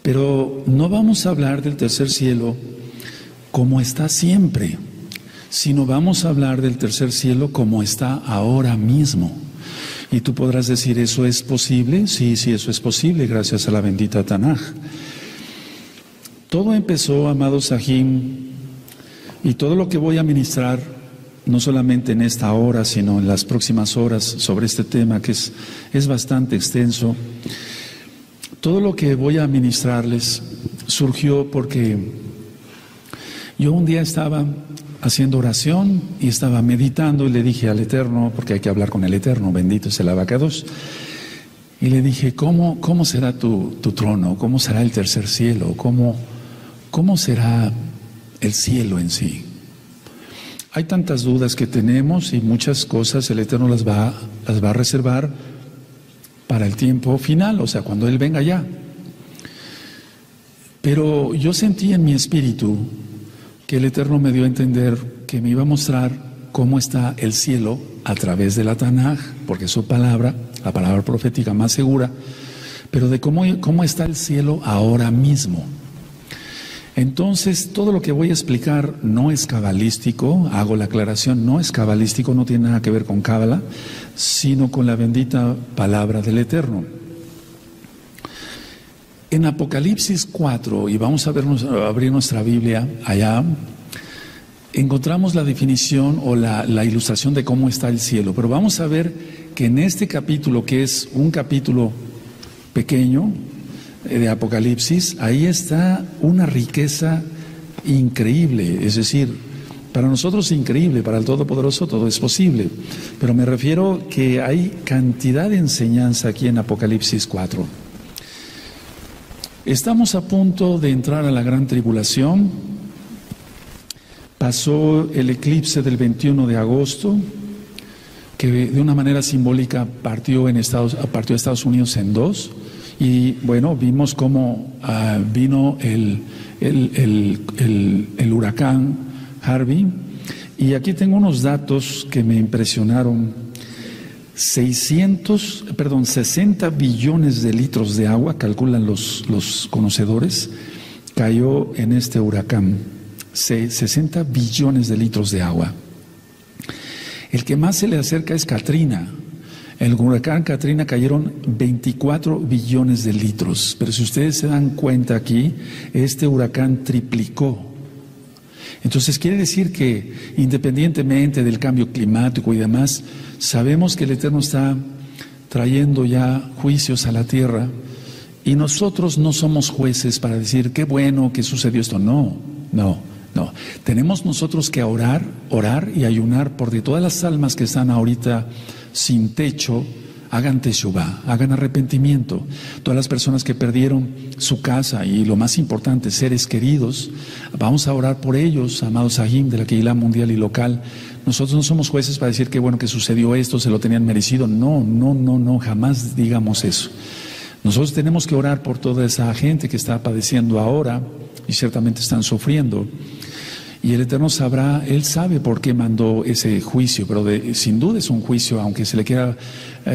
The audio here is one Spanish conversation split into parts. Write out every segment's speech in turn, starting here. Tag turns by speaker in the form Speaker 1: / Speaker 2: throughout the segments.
Speaker 1: Pero no vamos a hablar del tercer cielo como está siempre, sino vamos a hablar del tercer cielo como está ahora mismo. Y tú podrás decir, ¿eso es posible? Sí, sí, eso es posible, gracias a la bendita Tanaj. Todo empezó, amado Sahim, y todo lo que voy a ministrar, no solamente en esta hora, sino en las próximas horas sobre este tema, que es bastante extenso. Todo lo que voy a ministrarles surgió porque yo un día estaba haciendo oración y estaba meditando y le dije al Eterno, porque hay que hablar con el Eterno, bendito es el Abacados, y le dije, ¿cómo será tu trono? ¿Cómo será el tercer cielo? ¿Cómo será el cielo en sí? Hay tantas dudas que tenemos y muchas cosas el Eterno las va a reservar para el tiempo final, o sea, cuando Él venga ya. Pero yo sentí en mi espíritu que el Eterno me dio a entender que me iba a mostrar cómo está el cielo a través de la Tanaj, porque es su palabra, la palabra profética más segura, pero de cómo está el cielo ahora mismo. Entonces, todo lo que voy a explicar no es cabalístico, hago la aclaración, no es cabalístico, no tiene nada que ver con cábala, sino con la bendita palabra del Eterno. En Apocalipsis 4, y vamos a abrir nuestra Biblia allá, encontramos la definición o la ilustración de cómo está el cielo, pero vamos a ver que en este capítulo, que es un capítulo pequeño, de Apocalipsis, ahí está una riqueza increíble, es decir, para nosotros increíble, para el Todopoderoso todo es posible, pero me refiero que hay cantidad de enseñanza aquí en Apocalipsis 4. Estamos a punto de entrar a la gran tribulación, pasó el eclipse del 21 de agosto, que de una manera simbólica partió a Estados Unidos en dos. Y bueno, vimos cómo vino el huracán Harvey. Y aquí tengo unos datos que me impresionaron. 60 billones de litros de agua, calculan los conocedores, cayó en este huracán. 60 billones de litros de agua. El que más se le acerca es Katrina. En el huracán Katrina cayeron 24 billones de litros, pero si ustedes se dan cuenta aquí, este huracán triplicó. Entonces quiere decir que independientemente del cambio climático y demás, sabemos que el Eterno está trayendo ya juicios a la tierra y nosotros no somos jueces para decir qué bueno que sucedió esto. No. Tenemos nosotros que orar y ayunar por de todas las almas que están ahorita sin techo, hagan teshuvá, hagan arrepentimiento. Todas las personas que perdieron su casa y lo más importante, seres queridos, vamos a orar por ellos, amados Sahim de la Keilah mundial y local. Nosotros no somos jueces para decir qué bueno que sucedió esto, se lo tenían merecido. No, jamás digamos eso. Nosotros tenemos que orar por toda esa gente que está padeciendo ahora y ciertamente están sufriendo. Y el Eterno sabrá, Él sabe por qué mandó ese juicio, pero sin duda es un juicio, aunque se le quiera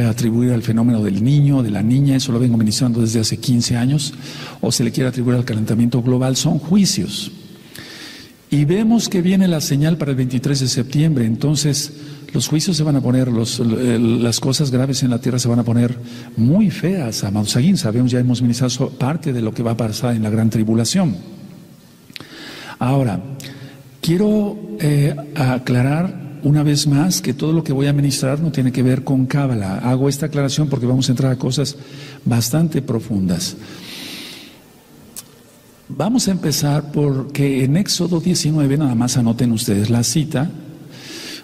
Speaker 1: atribuir al fenómeno del niño, de la niña, eso lo vengo ministrando desde hace 15 años, o se le quiera atribuir al calentamiento global, son juicios. Y vemos que viene la señal para el 23 de septiembre, entonces los juicios se van a poner, las cosas graves en la tierra se van a poner muy feas, amados Saguín, sabemos, ya hemos ministrado parte de lo que va a pasar en la gran tribulación. Ahora, quiero aclarar una vez más que todo lo que voy a ministrar no tiene que ver con cábala. Hago esta aclaración porque vamos a entrar a cosas bastante profundas. Vamos a empezar porque en Éxodo 19, nada más anoten ustedes la cita,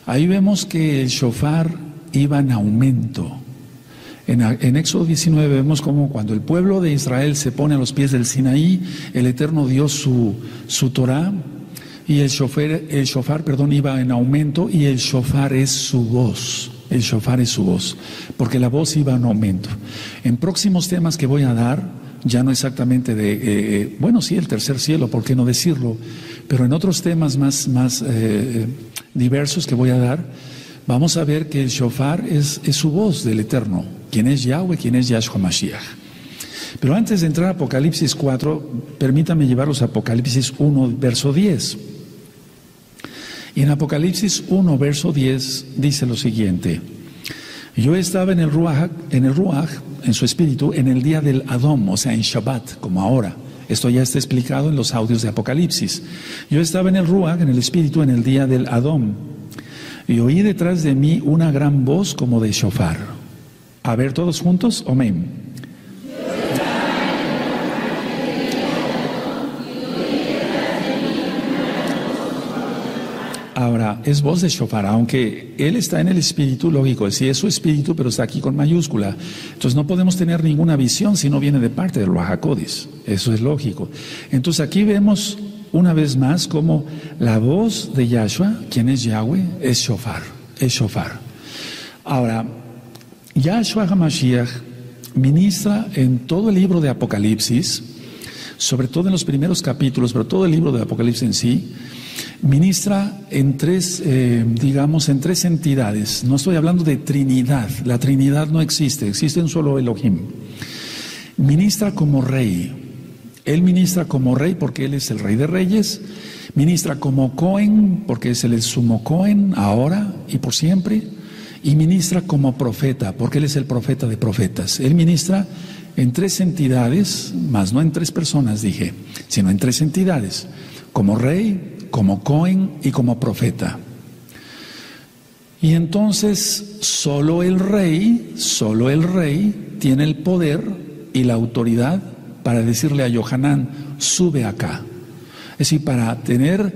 Speaker 1: ahí vemos que el shofar iba en aumento. En Éxodo 19 vemos como cuando el pueblo de Israel se pone a los pies del Sinaí, el Eterno dio su Torah, y el shofar, iba en aumento, y el shofar es su voz. El shofar es su voz, porque la voz iba en aumento. En próximos temas que voy a dar, ya no exactamente sí, el tercer cielo, ¿por qué no decirlo? Pero en otros temas más diversos que voy a dar, vamos a ver que el shofar es su voz del Eterno, quien es Yahweh, quien es Yahshua Mashiach. Pero antes de entrar a Apocalipsis 4, permítame llevarlos a Apocalipsis 1, verso 10. Y en Apocalipsis 1, verso 10 dice lo siguiente: yo estaba en el Ruach, en su espíritu, en el día del Adón, o sea, en Shabbat, como ahora. Esto ya está explicado en los audios de Apocalipsis. Yo estaba en el Ruach, en el espíritu, en el día del Adón, y oí detrás de mí una gran voz como de shofar. A ver, todos juntos, amén. Ahora, es voz de shofar, aunque él está en el espíritu, lógico, sí es su espíritu, pero está aquí con mayúscula. Entonces no podemos tener ninguna visión si no viene de parte del Ruach HaKodesh. Eso es lógico. Entonces aquí vemos una vez más como la voz de Yahshua, quien es Yahweh, es shofar, es shofar. Ahora, Yahshua HaMashiach ministra en todo el libro de Apocalipsis, sobre todo en los primeros capítulos, pero todo el libro de Apocalipsis en sí, ministra en tres, digamos, en tres entidades. No estoy hablando de Trinidad. La Trinidad no existe, existe un solo Elohim. Ministra como rey. Él ministra como rey porque él es el rey de reyes. Ministra como Cohen porque es el sumo Cohen ahora y por siempre. Y ministra como profeta porque él es el profeta de profetas. Él ministra en tres entidades, más no en tres personas dije, sino en tres entidades. Como rey, como Cohen y como profeta. Y entonces solo el rey tiene el poder y la autoridad para decirle a Yohanan, sube acá. Es decir, para tener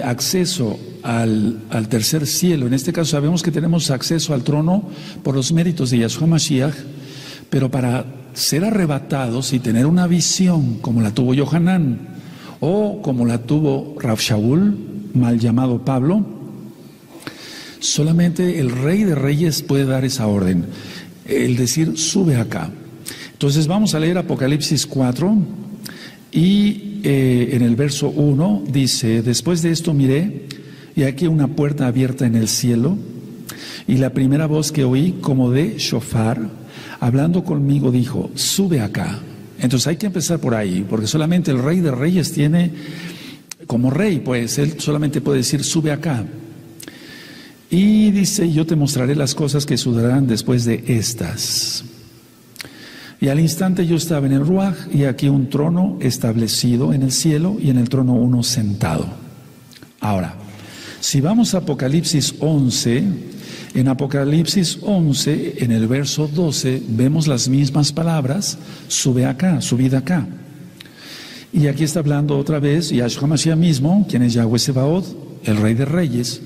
Speaker 1: acceso al tercer cielo. En este caso sabemos que tenemos acceso al trono por los méritos de Yahshua Mashiach, pero para ser arrebatados y tener una visión como la tuvo Yohanan, o como la tuvo Rav Shaul, mal llamado Pablo, solamente el Rey de Reyes puede dar esa orden, el decir, sube acá. Entonces vamos a leer Apocalipsis 4 y en el verso 1 dice, después de esto miré, y aquí una puerta abierta en el cielo, y la primera voz que oí como de shofar, hablando conmigo, dijo, sube acá. Entonces hay que empezar por ahí, porque solamente el Rey de Reyes tiene, como rey, pues él solamente puede decir, sube acá. Y dice, yo te mostraré las cosas que sucederán después de estas. Y al instante yo estaba en el Ruach, y aquí un trono establecido en el cielo, y en el trono uno sentado. Ahora, si vamos a Apocalipsis 11, en Apocalipsis 11, en el verso 12, vemos las mismas palabras, sube acá, subid acá. Y aquí está hablando otra vez Yahshua Mashiach mismo, quien es Yahweh Sebaot, el Rey de Reyes.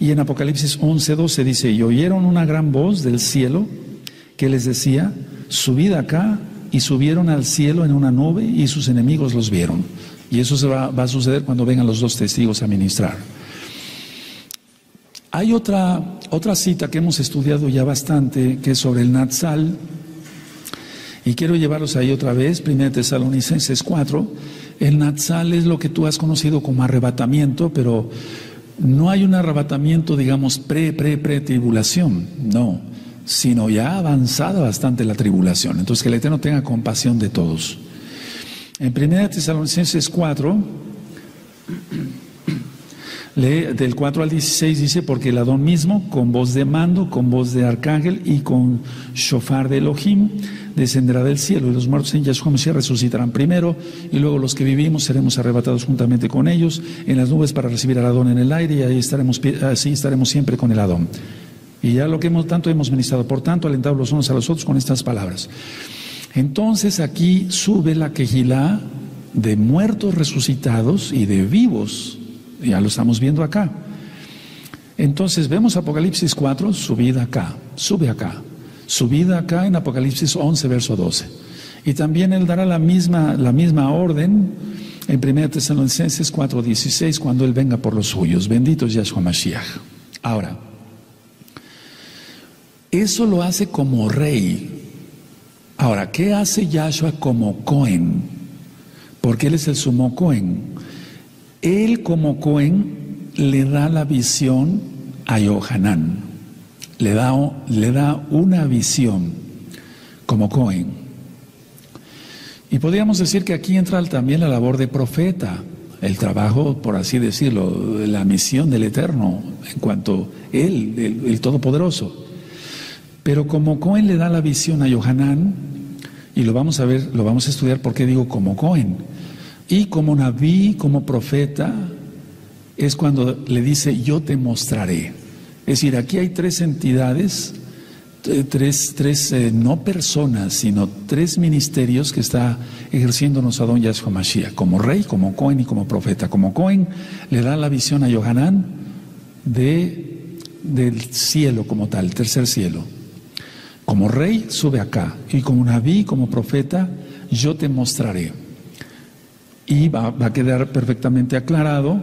Speaker 1: Y en Apocalipsis 11, 12 dice, y oyeron una gran voz del cielo que les decía, subid acá, y subieron al cielo en una nube, y sus enemigos los vieron. Y eso va a suceder cuando vengan los dos testigos a ministrar. Hay otra cita que hemos estudiado ya bastante, que es sobre el Natsal, y quiero llevarlos ahí otra vez, 1 Tesalonicenses 4. El Natsal es lo que tú has conocido como arrebatamiento, pero no hay un arrebatamiento, digamos, pre-tribulación, no, sino ya avanzada bastante la tribulación. Entonces que el Eterno tenga compasión de todos. En 1 Tesalonicenses 4, lee del 4 al 16, dice, porque el Adón mismo, con voz de mando, con voz de arcángel y con shofar de Elohim, descenderá del cielo, y los muertos en Yahshua Mashiach resucitarán primero, y luego los que vivimos seremos arrebatados juntamente con ellos en las nubes para recibir al Adón en el aire, y así estaremos siempre con el Adón. Y ya lo que tanto hemos ministrado, por tanto, alentados los unos a los otros con estas palabras. Entonces aquí sube la quejilá de muertos resucitados y de vivos. Ya lo estamos viendo acá. Entonces vemos Apocalipsis 4, subid acá, sube acá. Subid acá en Apocalipsis 11, verso 12. Y también él dará la misma orden en 1 Tesalonicenses 4, 16, cuando él venga por los suyos. Bendito es Yahshua Mashiach. Ahora, eso lo hace como rey. Ahora, ¿qué hace Yahshua como Cohen? Porque él es el sumo Cohen. Él como Cohen le da la visión a Yohanan, le da una visión como Cohen. Y podríamos decir que aquí entra también la labor de profeta, el trabajo, por así decirlo, la misión del Eterno, en cuanto Él, el Todopoderoso. Pero como Cohen le da la visión a Yohanan, y lo vamos a ver, lo vamos a estudiar por qué digo como Cohen, y como Naví, como profeta, es cuando le dice, yo te mostraré. Es decir, aquí hay tres entidades, no personas, sino tres ministerios que está ejerciéndonos Adón Yahshua Mashiach, como rey, como Cohen y como profeta. Como Cohen le da la visión a Yohanan del cielo como tal, el tercer cielo. Como rey sube acá, y como Naví, como profeta, yo te mostraré. Y va a quedar perfectamente aclarado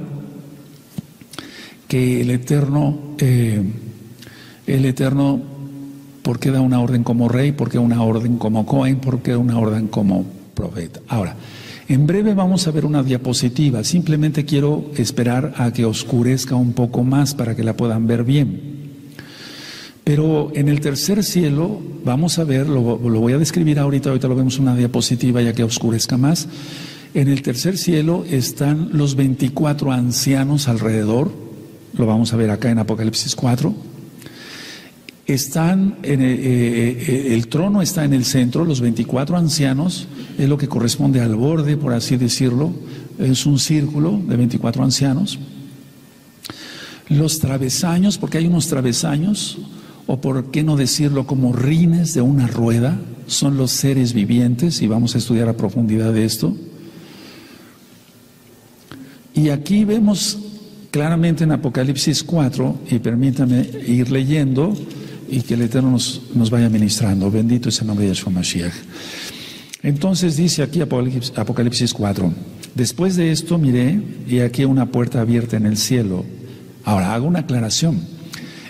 Speaker 1: que el Eterno, ¿por qué da una orden como rey? ¿Por qué una orden como Cohen? ¿Por qué una orden como profeta? Ahora, en breve vamos a ver una diapositiva. Simplemente quiero esperar a que oscurezca un poco más para que la puedan ver bien. Pero en el tercer cielo, vamos a ver, lo voy a describir ahorita lo vemos en una diapositiva ya que oscurezca más. En el tercer cielo están los 24 ancianos alrededor, lo vamos a ver acá en Apocalipsis 4. El trono está en el centro, los 24 ancianos, es lo que corresponde al borde, por así decirlo, es un círculo de 24 ancianos. Los travesaños, porque hay unos travesaños, o por qué no decirlo como rines de una rueda, son los seres vivientes, y vamos a estudiar a profundidad de esto. Y aquí vemos claramente en Apocalipsis 4, y permítanme ir leyendo, y que el Eterno nos vaya ministrando. Bendito es el nombre de Yahshua Mashiach. Entonces dice aquí Apocalipsis 4, después de esto miré, y aquí una puerta abierta en el cielo. Ahora hago una aclaración.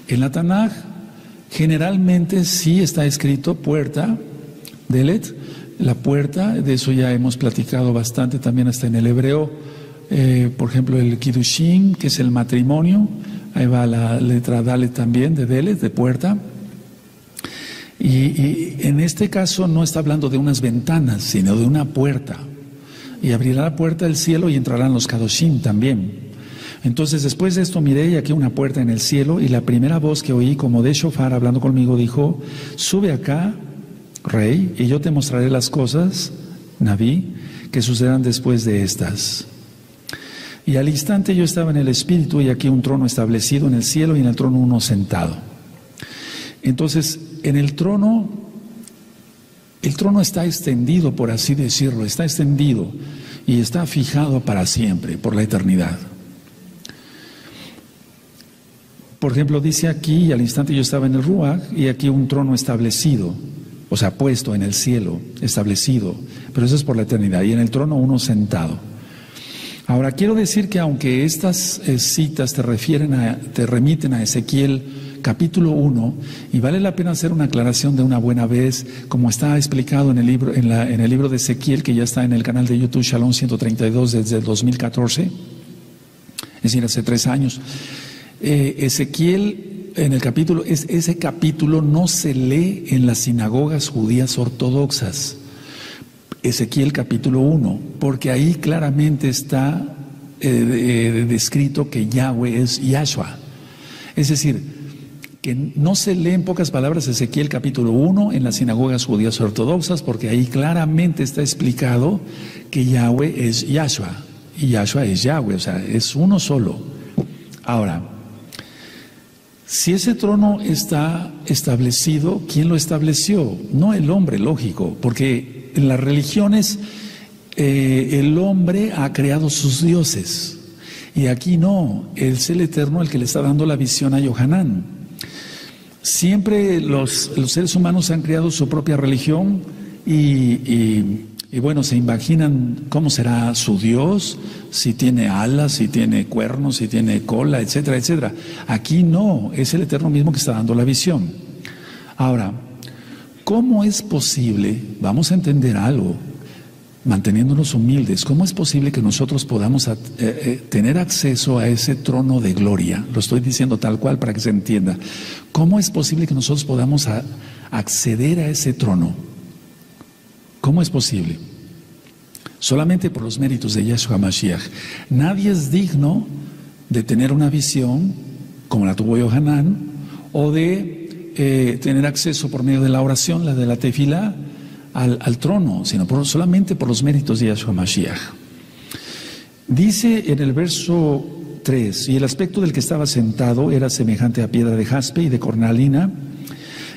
Speaker 1: En la Tanaj generalmente sí está escrito puerta, Delet, la puerta, de eso ya hemos platicado bastante también hasta en el hebreo. Por ejemplo, el Kiddushin, que es el matrimonio, ahí va la letra Dalet también, de Delet, de puerta. Y en este caso no está hablando de unas ventanas, sino de una puerta. Y abrirá la puerta del cielo y entrarán los Kadoshim también. Entonces, después de esto miré, y aquí una puerta en el cielo, y la primera voz que oí como de shofar hablando conmigo dijo, sube acá, rey, y yo te mostraré las cosas, Naví, que sucederán después de estas. Y al instante yo estaba en el Espíritu, y aquí un trono establecido en el cielo, y en el trono uno sentado. Entonces, en el trono está extendido, por así decirlo, está extendido, y está fijado para siempre, por la eternidad. Por ejemplo, dice aquí, y al instante yo estaba en el Ruach, y aquí un trono establecido, o sea, puesto en el cielo, establecido, pero eso es por la eternidad, y en el trono uno sentado. Ahora, quiero decir que aunque estas citas te remiten a Ezequiel capítulo 1, y vale la pena hacer una aclaración de una buena vez, como está explicado en el libro, en el libro de Ezequiel, que ya está en el canal de YouTube Shalom 132 desde el 2014, es decir, hace 3 años. Ezequiel, en el capítulo, ese capítulo no se lee en las sinagogas judías ortodoxas. Ezequiel capítulo 1, porque ahí claramente está descrito que Yahweh es Yahshua. Es decir, que no se lee en pocas palabras Ezequiel capítulo 1 en las sinagogas judías ortodoxas, porque ahí claramente está explicado que Yahweh es Yahshua, y Yahshua es Yahweh, o sea, es uno solo. Ahora, si ese trono está establecido, ¿quién lo estableció? No el hombre, lógico, porque en las religiones el hombre ha creado sus dioses, y aquí no, es el Eterno el que le está dando la visión a Yohanan. Siempre los seres humanos han creado su propia religión y bueno, se imaginan cómo será su Dios, si tiene alas, si tiene cuernos, si tiene cola, etcétera, etcétera. Aquí no, es el Eterno mismo que está dando la visión. Ahora, ¿cómo es posible, vamos a entender algo, manteniéndonos humildes, cómo es posible que nosotros podamos tener acceso a ese trono de gloria? Lo estoy diciendo tal cual para que se entienda. ¿Cómo es posible que nosotros podamos acceder a ese trono? ¿Cómo es posible? solamente por los méritos de Yahshua Mashiach. Nadie es digno de tener una visión como la tuvo Yohanan, o de tener acceso por medio de la oración, la de la tefilá, al trono, sino solamente por los méritos de Yahshua Mashiach. Dice en el verso 3, y el aspecto del que estaba sentado era semejante a piedra de jaspe y de cornalina,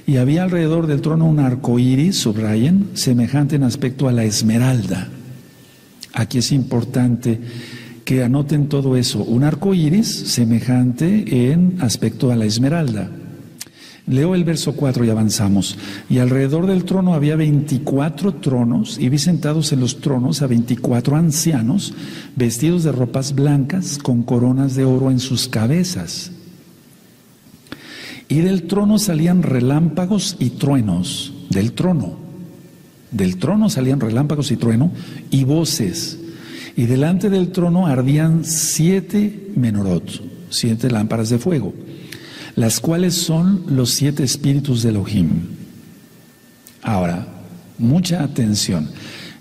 Speaker 1: y había alrededor del trono un arco iris, subrayen, semejante en aspecto a la esmeralda. Aquí es importante que anoten todo eso, un arco iris semejante en aspecto a la esmeralda. Leo el verso 4 y avanzamos. Y alrededor del trono había 24 tronos, y vi sentados en los tronos a 24 ancianos, vestidos de ropas blancas, con coronas de oro en sus cabezas. Y del trono salían relámpagos y truenos, del trono salían relámpagos y trueno, y voces. Y delante del trono ardían 7 menorot, 7 lámparas de fuego, las cuales son los 7 espíritus de Elohim. Ahora, mucha atención.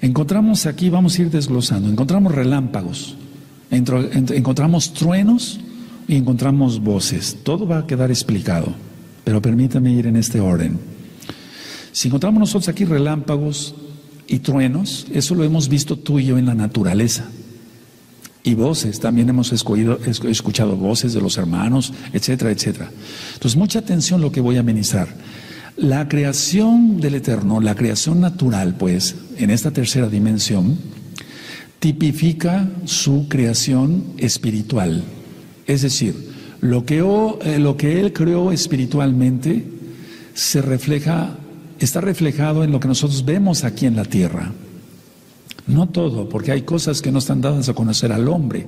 Speaker 1: Encontramos aquí, vamos a ir desglosando, encontramos relámpagos, encontramos truenos y encontramos voces. Todo va a quedar explicado, pero permítame ir en este orden. Si encontramos nosotros aquí relámpagos y truenos, eso lo hemos visto tú y yo en la naturaleza. Y voces, también hemos escuchado voces de los hermanos, etcétera, etcétera. Entonces, mucha atención lo que voy a ministrar. La creación del Eterno, la creación natural, pues, en esta tercera dimensión, tipifica su creación espiritual. Es decir, lo que Él creó espiritualmente está reflejado en lo que nosotros vemos aquí en la tierra. No todo, porque hay cosas que no están dadas a conocer al hombre,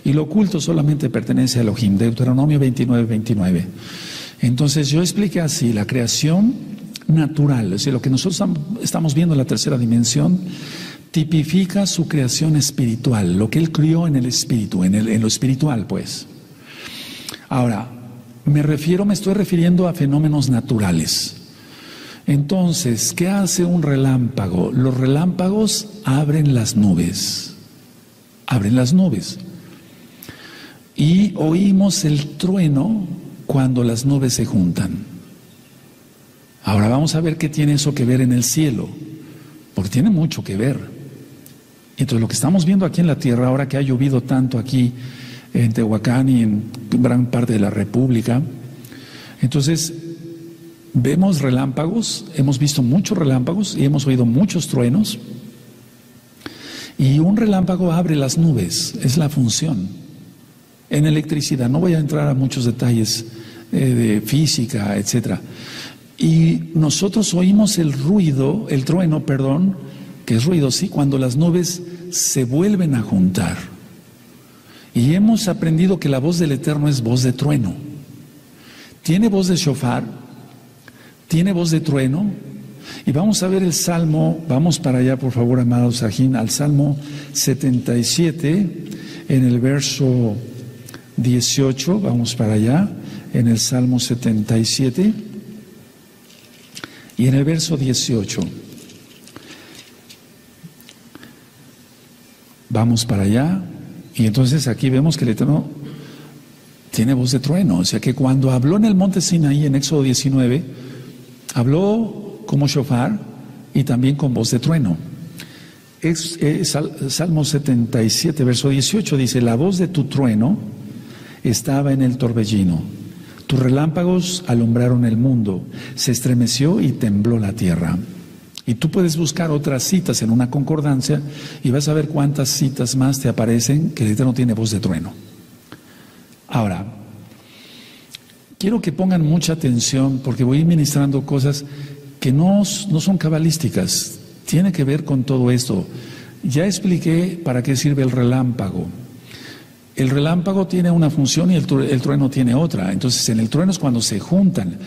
Speaker 1: y lo oculto solamente pertenece a Elohim. Deuteronomio 29:29. Entonces yo expliqué así: la creación natural, es decir, lo que nosotros estamos viendo en la tercera dimensión, tipifica su creación espiritual, lo que Él crió en el espíritu, en lo espiritual, pues. Ahora, me estoy refiriendo a fenómenos naturales. Entonces, ¿qué hace un relámpago? Los relámpagos abren las nubes. Abren las nubes. Y oímos el trueno cuando las nubes se juntan. Ahora vamos a ver qué tiene eso que ver en el cielo, porque tiene mucho que ver. Entonces, lo que estamos viendo aquí en la tierra, ahora que ha llovido tanto aquí en Tehuacán y en gran parte de la República, entonces vemos relámpagos, hemos visto muchos relámpagos y hemos oído muchos truenos. Y un relámpago abre las nubes, es la función. En electricidad, no voy a entrar a muchos detalles de física, etcétera. Y nosotros oímos el trueno, que es ruido, sí, cuando las nubes se vuelven a juntar. Y hemos aprendido que la voz del Eterno es voz de trueno. Tiene voz de shofar, tiene voz de trueno. Y vamos a ver el Salmo, vamos para allá por favor, amados Sajín, al Salmo 77, en el verso 18, vamos para allá, en el Salmo 77, y en el verso 18. Vamos para allá, y entonces aquí vemos que el Eterno tiene voz de trueno, o sea que cuando habló en el monte Sinaí, en Éxodo 19, habló como shofar y también con voz de trueno. Salmo 77, verso 18 dice: la voz de tu trueno estaba en el torbellino, tus relámpagos alumbraron el mundo, se estremeció y tembló la tierra. Y tú puedes buscar otras citas en una concordancia y vas a ver cuántas citas más te aparecen que el Eterno tiene voz de trueno. Ahora, quiero que pongan mucha atención porque voy a ir ministrando cosas que no son cabalísticas, tiene que ver con todo esto. Ya expliqué para qué sirve el relámpago. El relámpago tiene una función y el trueno tiene otra. Entonces, en el trueno es cuando se juntan.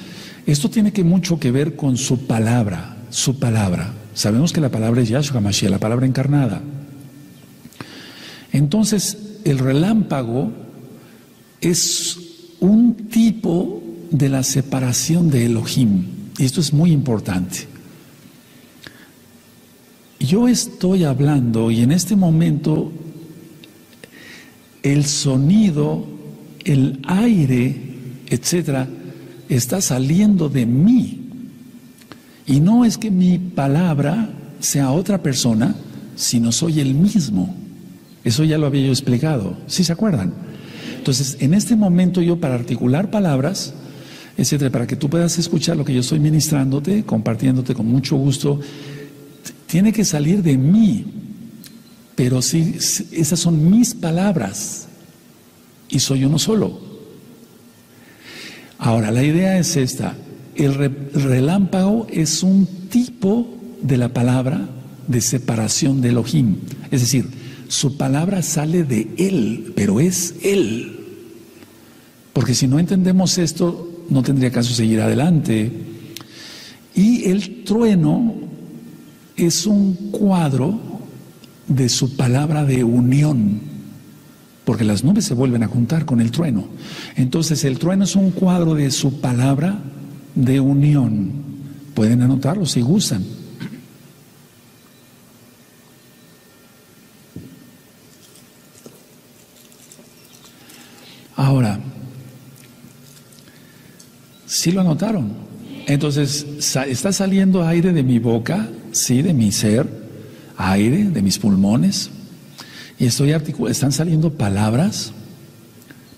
Speaker 1: Esto tiene mucho que ver con su palabra, su palabra. Sabemos que la palabra es Yahshua Mashiach, la palabra encarnada. Entonces, el relámpago es un tipo de la separación de Elohim. Y esto es muy importante. yo estoy hablando y en este momento el sonido, el aire, etcétera, está saliendo de mí. Y no es que mi palabra sea otra persona, sino soy el mismo. Eso ya lo había yo explicado, ¿sí se acuerdan? Entonces, en este momento yo, para articular palabras, etcétera, para que tú puedas escuchar lo que yo estoy ministrándote, compartiéndote con mucho gusto, tiene que salir de mí. Pero sí, esas son mis palabras y soy uno solo. Ahora, la idea es esta: el relámpago es un tipo de la palabra de separación de Elohim. Es decir, su palabra sale de Él, pero es Él. Porque si no entendemos esto, no tendría caso seguir adelante. Y el trueno es un cuadro de su palabra de unión, porque las nubes se vuelven a juntar con el trueno. Entonces el trueno es un cuadro de su palabra de unión. Pueden anotarlo si gustan. Ahora, ¿sí lo anotaron? Entonces, está saliendo aire de mi boca, sí, de mi ser, aire de mis pulmones, y están saliendo palabras,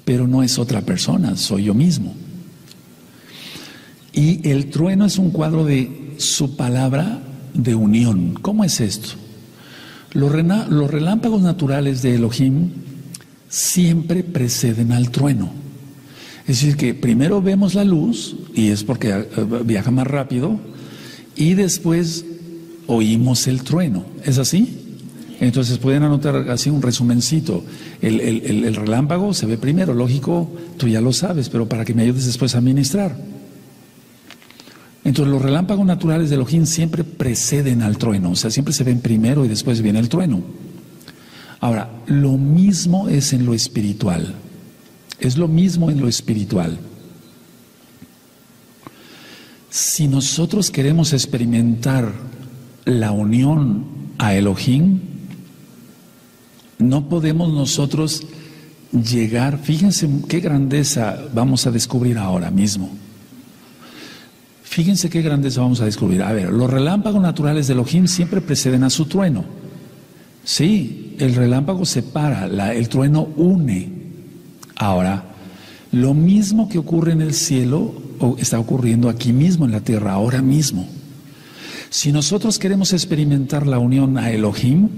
Speaker 1: pero no es otra persona, soy yo mismo. Y el trueno es un cuadro de su palabra de unión. ¿Cómo es esto? Los relámpagos naturales de Elohim siempre preceden al trueno. Es decir, que primero vemos la luz, y es porque viaja más rápido, y después oímos el trueno. ¿Es así? Entonces pueden anotar así un resumencito. El relámpago se ve primero, lógico, tú ya lo sabes, pero para que me ayudes después a ministrar. Entonces los relámpagos naturales de Elohim siempre preceden al trueno, o sea, siempre se ven primero y después viene el trueno. Ahora, lo mismo es en lo espiritual. Es lo mismo en lo espiritual. Si nosotros queremos experimentar la unión a Elohim, no podemos nosotros llegar, fíjense qué grandeza vamos a descubrir ahora mismo. Fíjense qué grandeza vamos a descubrir. A ver, los relámpagos naturales de Elohim siempre preceden a su trueno. Sí, el relámpago separa, el trueno une. Ahora, lo mismo que ocurre en el cielo está ocurriendo aquí mismo en la tierra, ahora mismo. Si nosotros queremos experimentar la unión a Elohim,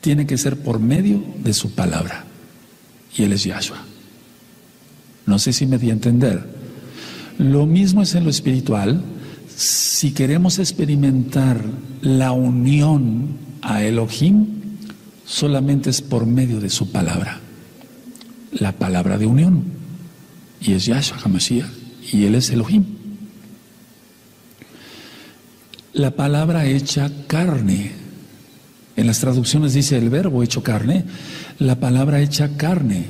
Speaker 1: tiene que ser por medio de su palabra. Y Él es Yahshua. No sé si me di a entender. Lo mismo es en lo espiritual. Si queremos experimentar la unión a Elohim, solamente es por medio de su palabra. La palabra de unión. Y es Yahshua HaMashiach. Y Él es Elohim. La palabra hecha carne. En las traducciones dice el verbo hecho carne. La palabra hecha carne.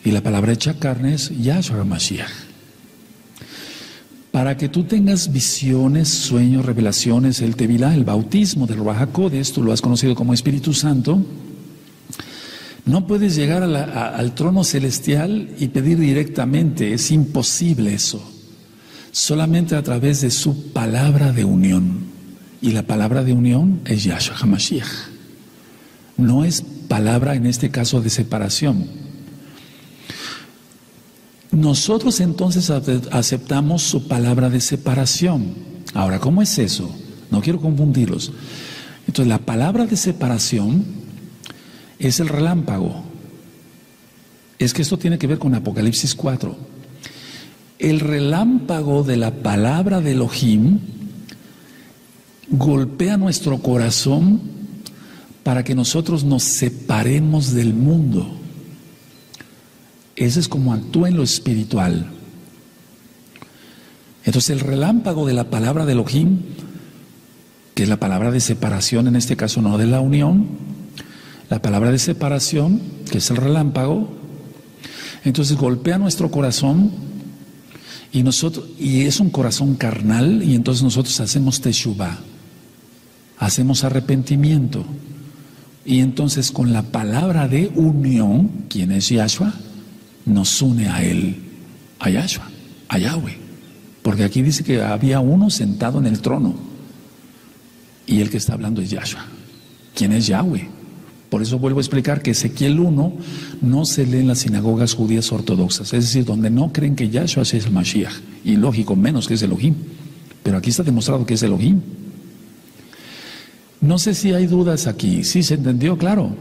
Speaker 1: Y la palabra hecha carne es Yahshua HaMashiach. Para que tú tengas visiones, sueños, revelaciones, el Tevilá, el bautismo del Ruach HaKodesh, tú lo has conocido como Espíritu Santo, no puedes llegar al trono celestial y pedir directamente, es imposible eso. Solamente a través de su palabra de unión. Y la palabra de unión es Yahshua HaMashiach. No es palabra en este caso de separación. Nosotros entonces aceptamos su palabra de separación. Ahora, ¿cómo es eso? No quiero confundirlos. Entonces, la palabra de separación es el relámpago. Es que esto tiene que ver con Apocalipsis 4. El relámpago de la palabra de Elohim golpea nuestro corazón para que nosotros nos separemos del mundo. Ese es como actúa en lo espiritual. Entonces el relámpago de la palabra de Elohim, que es la palabra de separación, en este caso no de la unión, la palabra de separación, que es el relámpago, entonces golpea nuestro corazón y es un corazón carnal, y entonces nosotros hacemos teshuvá. hacemos arrepentimiento. Y entonces con la palabra de unión, ¿quién es Yahshua? Nos une a Él, a Yahshua, a Yahweh. Porque aquí dice que había uno sentado en el trono. Y el que está hablando es Yahshua. ¿Quién es Yahweh? Por eso vuelvo a explicar que Ezequiel 1 no se lee en las sinagogas judías ortodoxas. Es decir, donde no creen que Yahshua es el Mashiach. Y lógico, menos que es Elohim. Pero aquí está demostrado que es Elohim. No sé si hay dudas aquí. ¿Sí se entendió? Claro.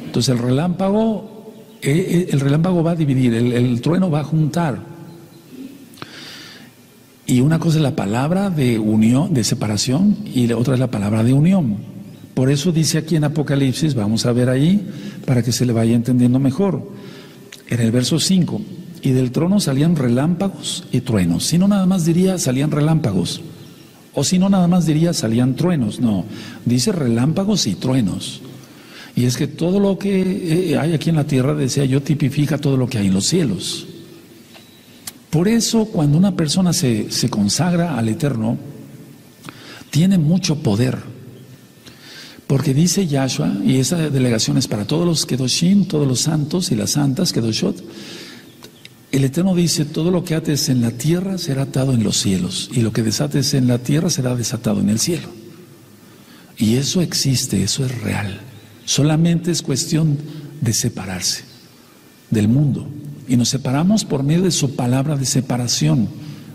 Speaker 1: Entonces el relámpago va a dividir, el trueno va a juntar. Y una cosa es la palabra de unión, de separación, y la otra es la palabra de unión. Por eso dice aquí en Apocalipsis, vamos a ver ahí, para que se le vaya entendiendo mejor. En el verso 5, y del trono salían relámpagos y truenos. Si no, nada más diría salían relámpagos. O si no, nada más diría salían truenos. No, dice relámpagos y truenos. Y es que todo lo que hay aquí en la tierra, decía yo, tipifica todo lo que hay en los cielos. Por eso, cuando una persona se consagra al Eterno, tiene mucho poder. Porque dice Yahshua, y esa delegación es para todos los Kedoshim, todos los santos y las santas, Kedoshot. El Eterno dice, todo lo que ates en la tierra será atado en los cielos, y lo que desates en la tierra será desatado en el cielo. Y eso existe, eso es real. Solamente es cuestión de separarse del mundo. Y nos separamos por medio de su palabra de separación.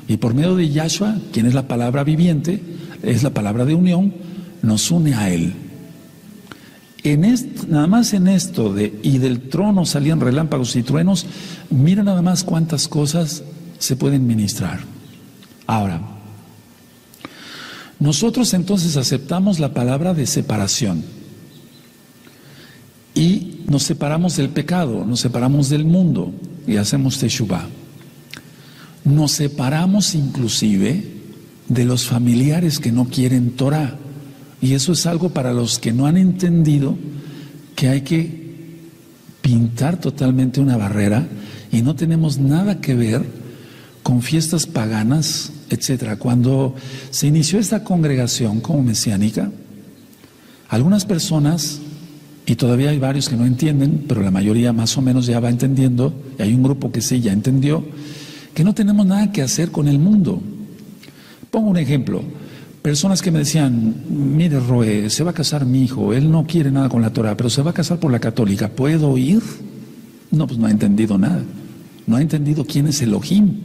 Speaker 1: Y por medio de Yahshua, quien es la palabra viviente, es la palabra de unión, nos une a Él. Nada más en esto y del trono salían relámpagos y truenos, mira nada más cuántas cosas se pueden ministrar. Ahora, nosotros entonces aceptamos la palabra de separación y nos separamos del pecado, nos separamos del mundo y hacemos teshuvah. Nos separamos inclusive de los familiares que no quieren Torah. Y eso es algo para los que no han entendido que hay que pintar totalmente una barrera y no tenemos nada que ver con fiestas paganas, etcétera. Cuando se inició esta congregación como mesiánica, algunas personas, y todavía hay varios que no entienden, pero la mayoría más o menos ya va entendiendo, y hay un grupo que sí ya entendió, que no tenemos nada que hacer con el mundo. Pongo un ejemplo. Personas que me decían, mire Roe, se va a casar mi hijo, él no quiere nada con la Torah, pero se va a casar por la católica, ¿puedo ir? No, pues no ha entendido nada, no ha entendido quién es Elohim,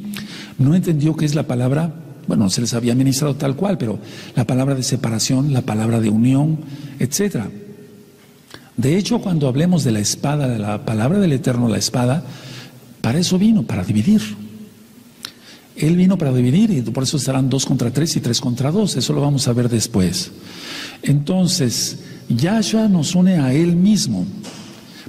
Speaker 1: no entendió qué es la palabra, bueno, se les había ministrado tal cual, pero la palabra de separación, la palabra de unión, etcétera. De hecho, cuando hablemos de la espada, de la palabra del Eterno, la espada, para eso vino, para dividir. Él vino para dividir y por eso estarán 2 contra 3 y 3 contra 2. Eso lo vamos a ver después. Entonces, Yahshua nos une a Él mismo.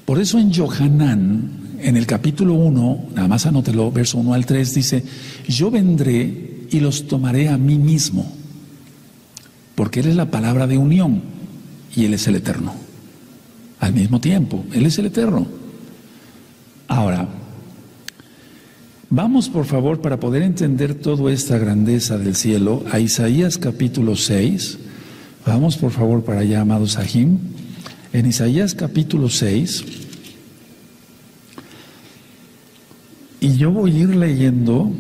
Speaker 1: Por eso en Yohanan, en el capítulo 1, nada más anótelo, verso 1 al 3, dice, yo vendré y los tomaré a mí mismo. Porque Él es la palabra de unión y Él es el Eterno. Al mismo tiempo, Él es el Eterno. Ahora, vamos, por favor, para poder entender toda esta grandeza del cielo, a Isaías capítulo 6. Vamos, por favor, para allá, amados Sahim. En Isaías capítulo 6. Y yo voy a ir leyendo.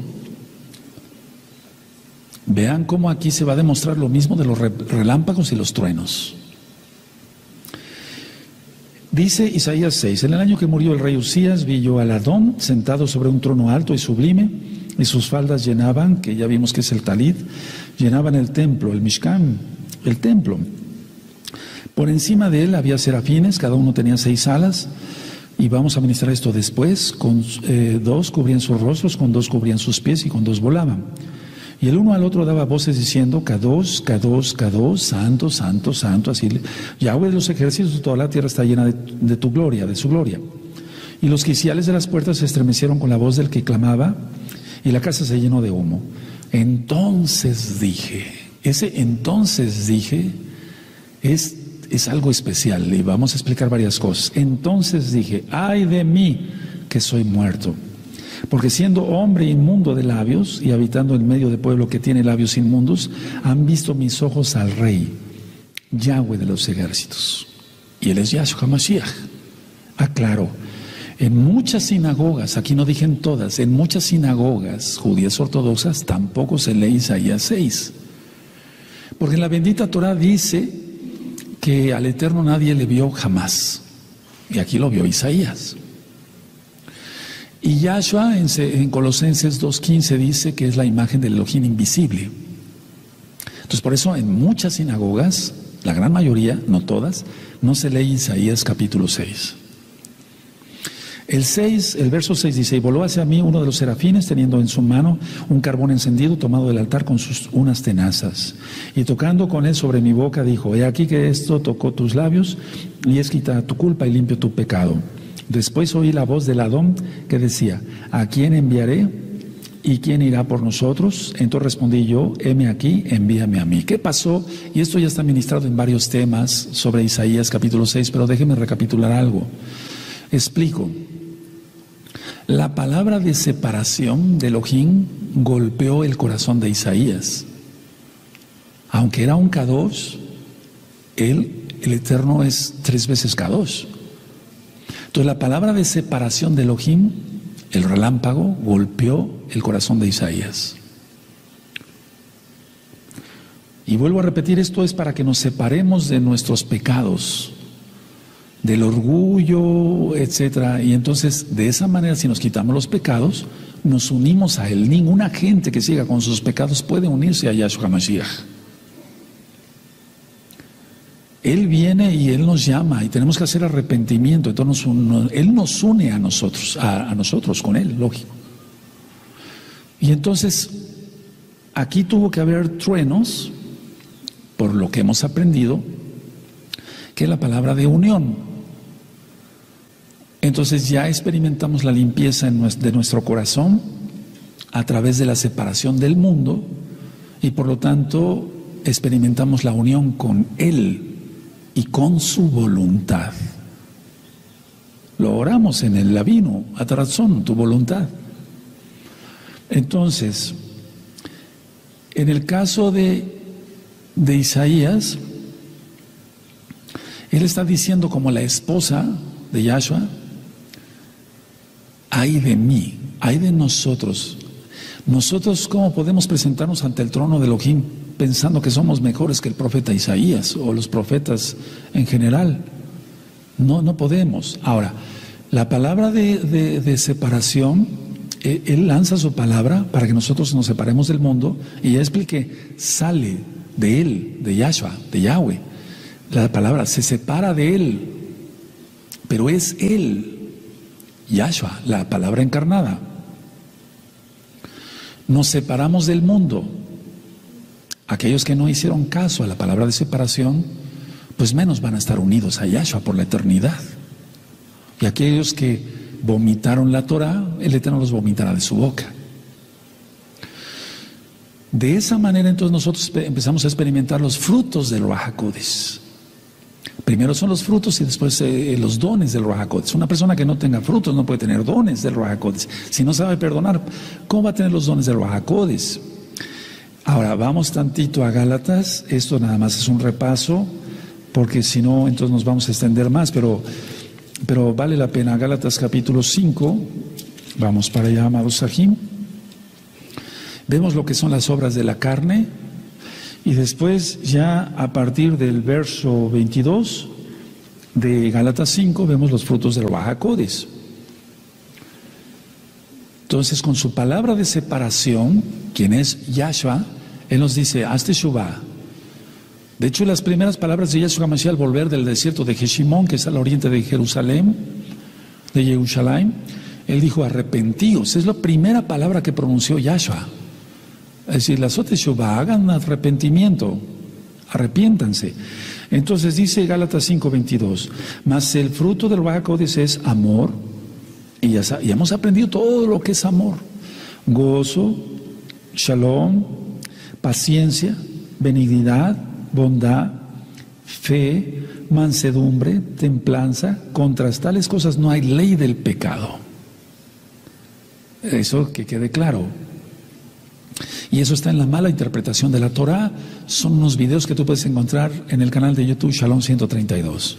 Speaker 1: Vean cómo aquí se va a demostrar lo mismo de los relámpagos y los truenos. Dice Isaías 6, en el año que murió el rey Usías, vi yo al Adón sentado sobre un trono alto y sublime, y sus faldas llenaban, que ya vimos que es el talit, llenaban el templo, el Mishkan, el templo. Por encima de él había serafines, cada uno tenía 6 alas, y vamos a ministrar esto después, con 2 cubrían sus rostros, con 2 cubrían sus pies y con 2 volaban. Y el uno al otro daba voces diciendo, Kadosh, Kadosh, Kadosh, Santo, Santo, Santo, así, Yahweh de los ejércitos, toda la tierra está llena de tu gloria, de su gloria. Y los quiciales de las puertas se estremecieron con la voz del que clamaba, y la casa se llenó de humo. Entonces dije, ese entonces dije es algo especial, y vamos a explicar varias cosas. Entonces dije, ay de mí, que soy muerto. Porque siendo hombre inmundo de labios y habitando en medio de pueblo que tiene labios inmundos, han visto mis ojos al Rey. Yahweh de los ejércitos. Y Él es Yahshua Mashiach. Aclaro, en muchas sinagogas, aquí no dije en todas, en muchas sinagogas judías ortodoxas tampoco se lee Isaías 6. Porque en la bendita Torah dice que al Eterno nadie le vio jamás. Y aquí lo vio Isaías. Y Yahshua en Colosenses 2:15 dice que es la imagen del Elohim invisible. Entonces por eso en muchas sinagogas, la gran mayoría, no todas, no se lee Isaías capítulo 6. El verso 6 dice: y voló hacia mí uno de los serafines teniendo en su mano un carbón encendido tomado del altar con unas tenazas. Y tocando con él sobre mi boca dijo: he aquí que esto tocó tus labios y es quitada tu culpa y limpio tu pecado. Después oí la voz del Adón que decía: ¿a quién enviaré? ¿Y quién irá por nosotros? Entonces respondí yo: heme aquí, envíame a mí. ¿Qué pasó? Y esto ya está ministrado en varios temas sobre Isaías capítulo 6, pero déjeme recapitular algo. Explico. La palabra de separación de Elohim golpeó el corazón de Isaías. Aunque era un Kadosh, el Eterno es 3 veces Kadosh. Entonces la palabra de separación de Elohim, el relámpago, golpeó el corazón de Isaías. Y vuelvo a repetir, esto es para que nos separemos de nuestros pecados, del orgullo, etcétera. Y entonces, de esa manera, si nos quitamos los pecados, nos unimos a Él. Ninguna gente que siga con sus pecados puede unirse a Yahshua Mashiach. Él viene y Él nos llama y tenemos que hacer arrepentimiento. Entonces, Él nos une a nosotros con Él, lógico. Y entonces, aquí tuvo que haber truenos, por lo que hemos aprendido, que es la palabra de unión. Entonces ya experimentamos la limpieza de nuestro corazón a través de la separación del mundo y por lo tanto experimentamos la unión con Él y con su voluntad. Lo oramos en el Lavino, Atarazón, tu voluntad. Entonces, en el caso de Isaías, él está diciendo como la esposa de Yahshua: ay de mí, ay de nosotros. Nosotros, ¿cómo podemos presentarnos ante el trono de Elohim pensando que somos mejores que el profeta Isaías o los profetas en general? No podemos. Ahora, la palabra de separación, Él lanza su palabra para que nosotros nos separemos del mundo, y ya expliqué, sale de Él, de Yahshua, de Yahweh. La palabra se separa de Él, pero es Él, Yahshua, la palabra encarnada. Nos separamos del mundo. Aquellos que no hicieron caso a la palabra de separación, pues menos van a estar unidos a Yahshua por la eternidad. Y aquellos que vomitaron la Torah, el Eterno los vomitará de su boca. De esa manera entonces nosotros empezamos a experimentar los frutos del Ruach HaKodesh. Primero son los frutos y después los dones del Ruach HaKodesh. Una persona que no tenga frutos no puede tener dones del Ruach HaKodesh. Si no sabe perdonar, ¿cómo va a tener los dones del Ruach HaKodesh? Ahora vamos tantito a Gálatas. Esto nada más es un repaso, porque si no entonces nos vamos a extender más, pero vale la pena. Gálatas capítulo 5, vamos para allá, amados Sahim. Vemos lo que son las obras de la carne. Y después ya a partir del verso 22 de Gálatas 5 vemos los frutos del Ruach HaKodesh. Entonces con su palabra de separación, quien es Yahshua, Él nos dice: haz teshuvá. De hecho, las primeras palabras de Yahshua Mashiach al volver del desierto de Jeshimón, que es al oriente de Jerusalén, de Jerusalén, Él dijo: arrepentíos. Es la primera palabra que pronunció Yahshua. Es decir, la Soteshuvá, hagan arrepentimiento, arrepiéntanse. Entonces dice Gálatas 5:22, mas el fruto del Ruach HaKodesh es amor, y ya hemos aprendido todo lo que es amor: gozo, shalom, paciencia, benignidad, bondad, fe, mansedumbre, templanza. Contra tales cosas no hay ley del pecado. Eso que quede claro. Y eso está en la mala interpretación de la Torah. Son unos videos que tú puedes encontrar en el canal de YouTube Shalom 132.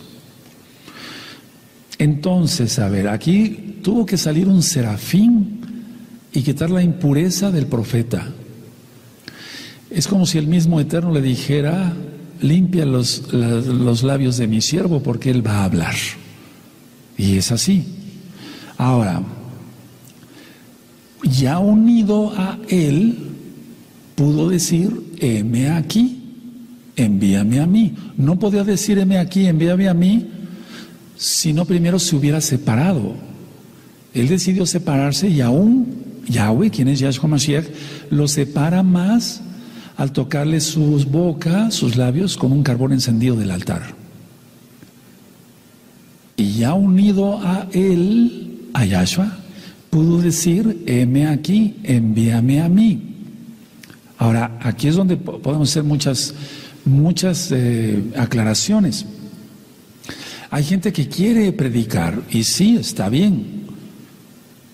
Speaker 1: Entonces, a ver, aquí tuvo que salir un serafín y quitar la impureza del profeta. Es como si el mismo Eterno le dijera: limpia los labios de mi siervo porque él va a hablar. Y es así. Ahora, ya unido a él, pudo decir: heme aquí, envíame a mí. No podía decir: heme aquí, envíame a mí, si no primero se hubiera separado. Él decidió separarse y aún Yahweh, quien es Yahshua Mashiach, lo separa más al tocarle sus boca, sus labios, con un carbón encendido del altar. Y ya unido a él, a Yahshua, pudo decir: heme aquí, envíame a mí. Ahora, aquí es donde podemos hacer muchas aclaraciones. Hay gente que quiere predicar, y sí, está bien,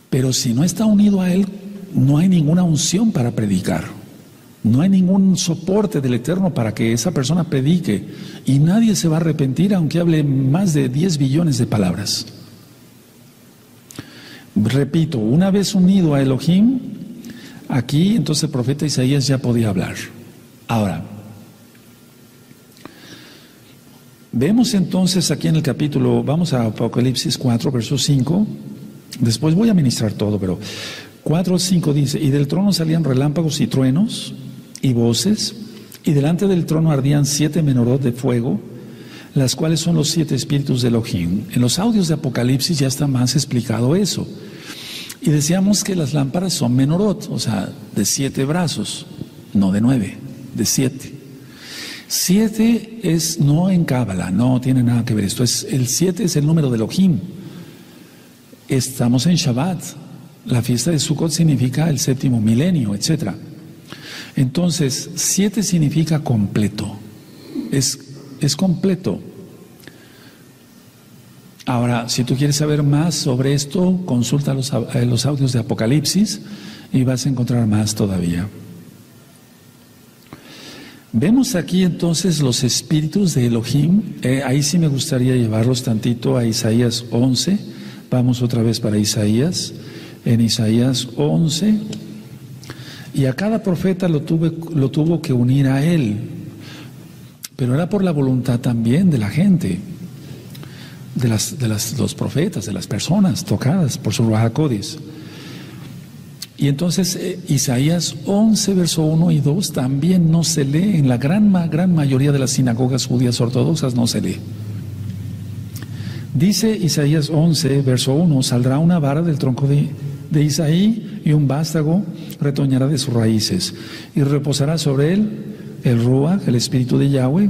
Speaker 1: pero si no está unido a él, no hay ninguna unción para predicar. No hay ningún soporte del Eterno para que esa persona predique, y nadie se va a arrepentir aunque hable más de 10 billones de palabras. Repito, una vez unido a Elohim, aquí entonces el profeta Isaías ya podía hablar. Ahora, vemos entonces aquí en el capítulo, vamos a Apocalipsis 4, verso 5, después voy a ministrar todo, pero 4, 5 dice: y del trono salían relámpagos y truenos y voces, y delante del trono ardían 7 menorot de fuego, las cuales son los 7 espíritus de Elohim. En los audios de Apocalipsis ya está más explicado eso. Y decíamos que las lámparas son menorot, o sea, de 7 brazos, no de 9, de 7. 7 es no en Cábala, no tiene nada que ver esto. El 7 es el número de Elohim. Estamos en Shabbat. La fiesta de Sukkot significa el 7º milenio, etc. Entonces, 7 significa completo. Es completo. Ahora, si tú quieres saber más sobre esto, consulta los audios de Apocalipsis y vas a encontrar más todavía. Vemos aquí entonces los espíritus de Elohim. Ahí sí me gustaría llevarlos tantito a Isaías 11. Vamos otra vez para Isaías. En Isaías 11. Y a cada profeta lo tuvo que unir a él. Pero era por la voluntad también de la gente, de los profetas, de las personas tocadas por su Ruach HaKodesh. Y entonces Isaías 11, verso 1 y 2 también no se lee. En la gran mayoría de las sinagogas judías ortodoxas no se lee. Dice Isaías 11, verso 1: saldrá una vara del tronco de Isaí, y un vástago retoñará de sus raíces, y reposará sobre él el Ruach, el espíritu de Yahweh,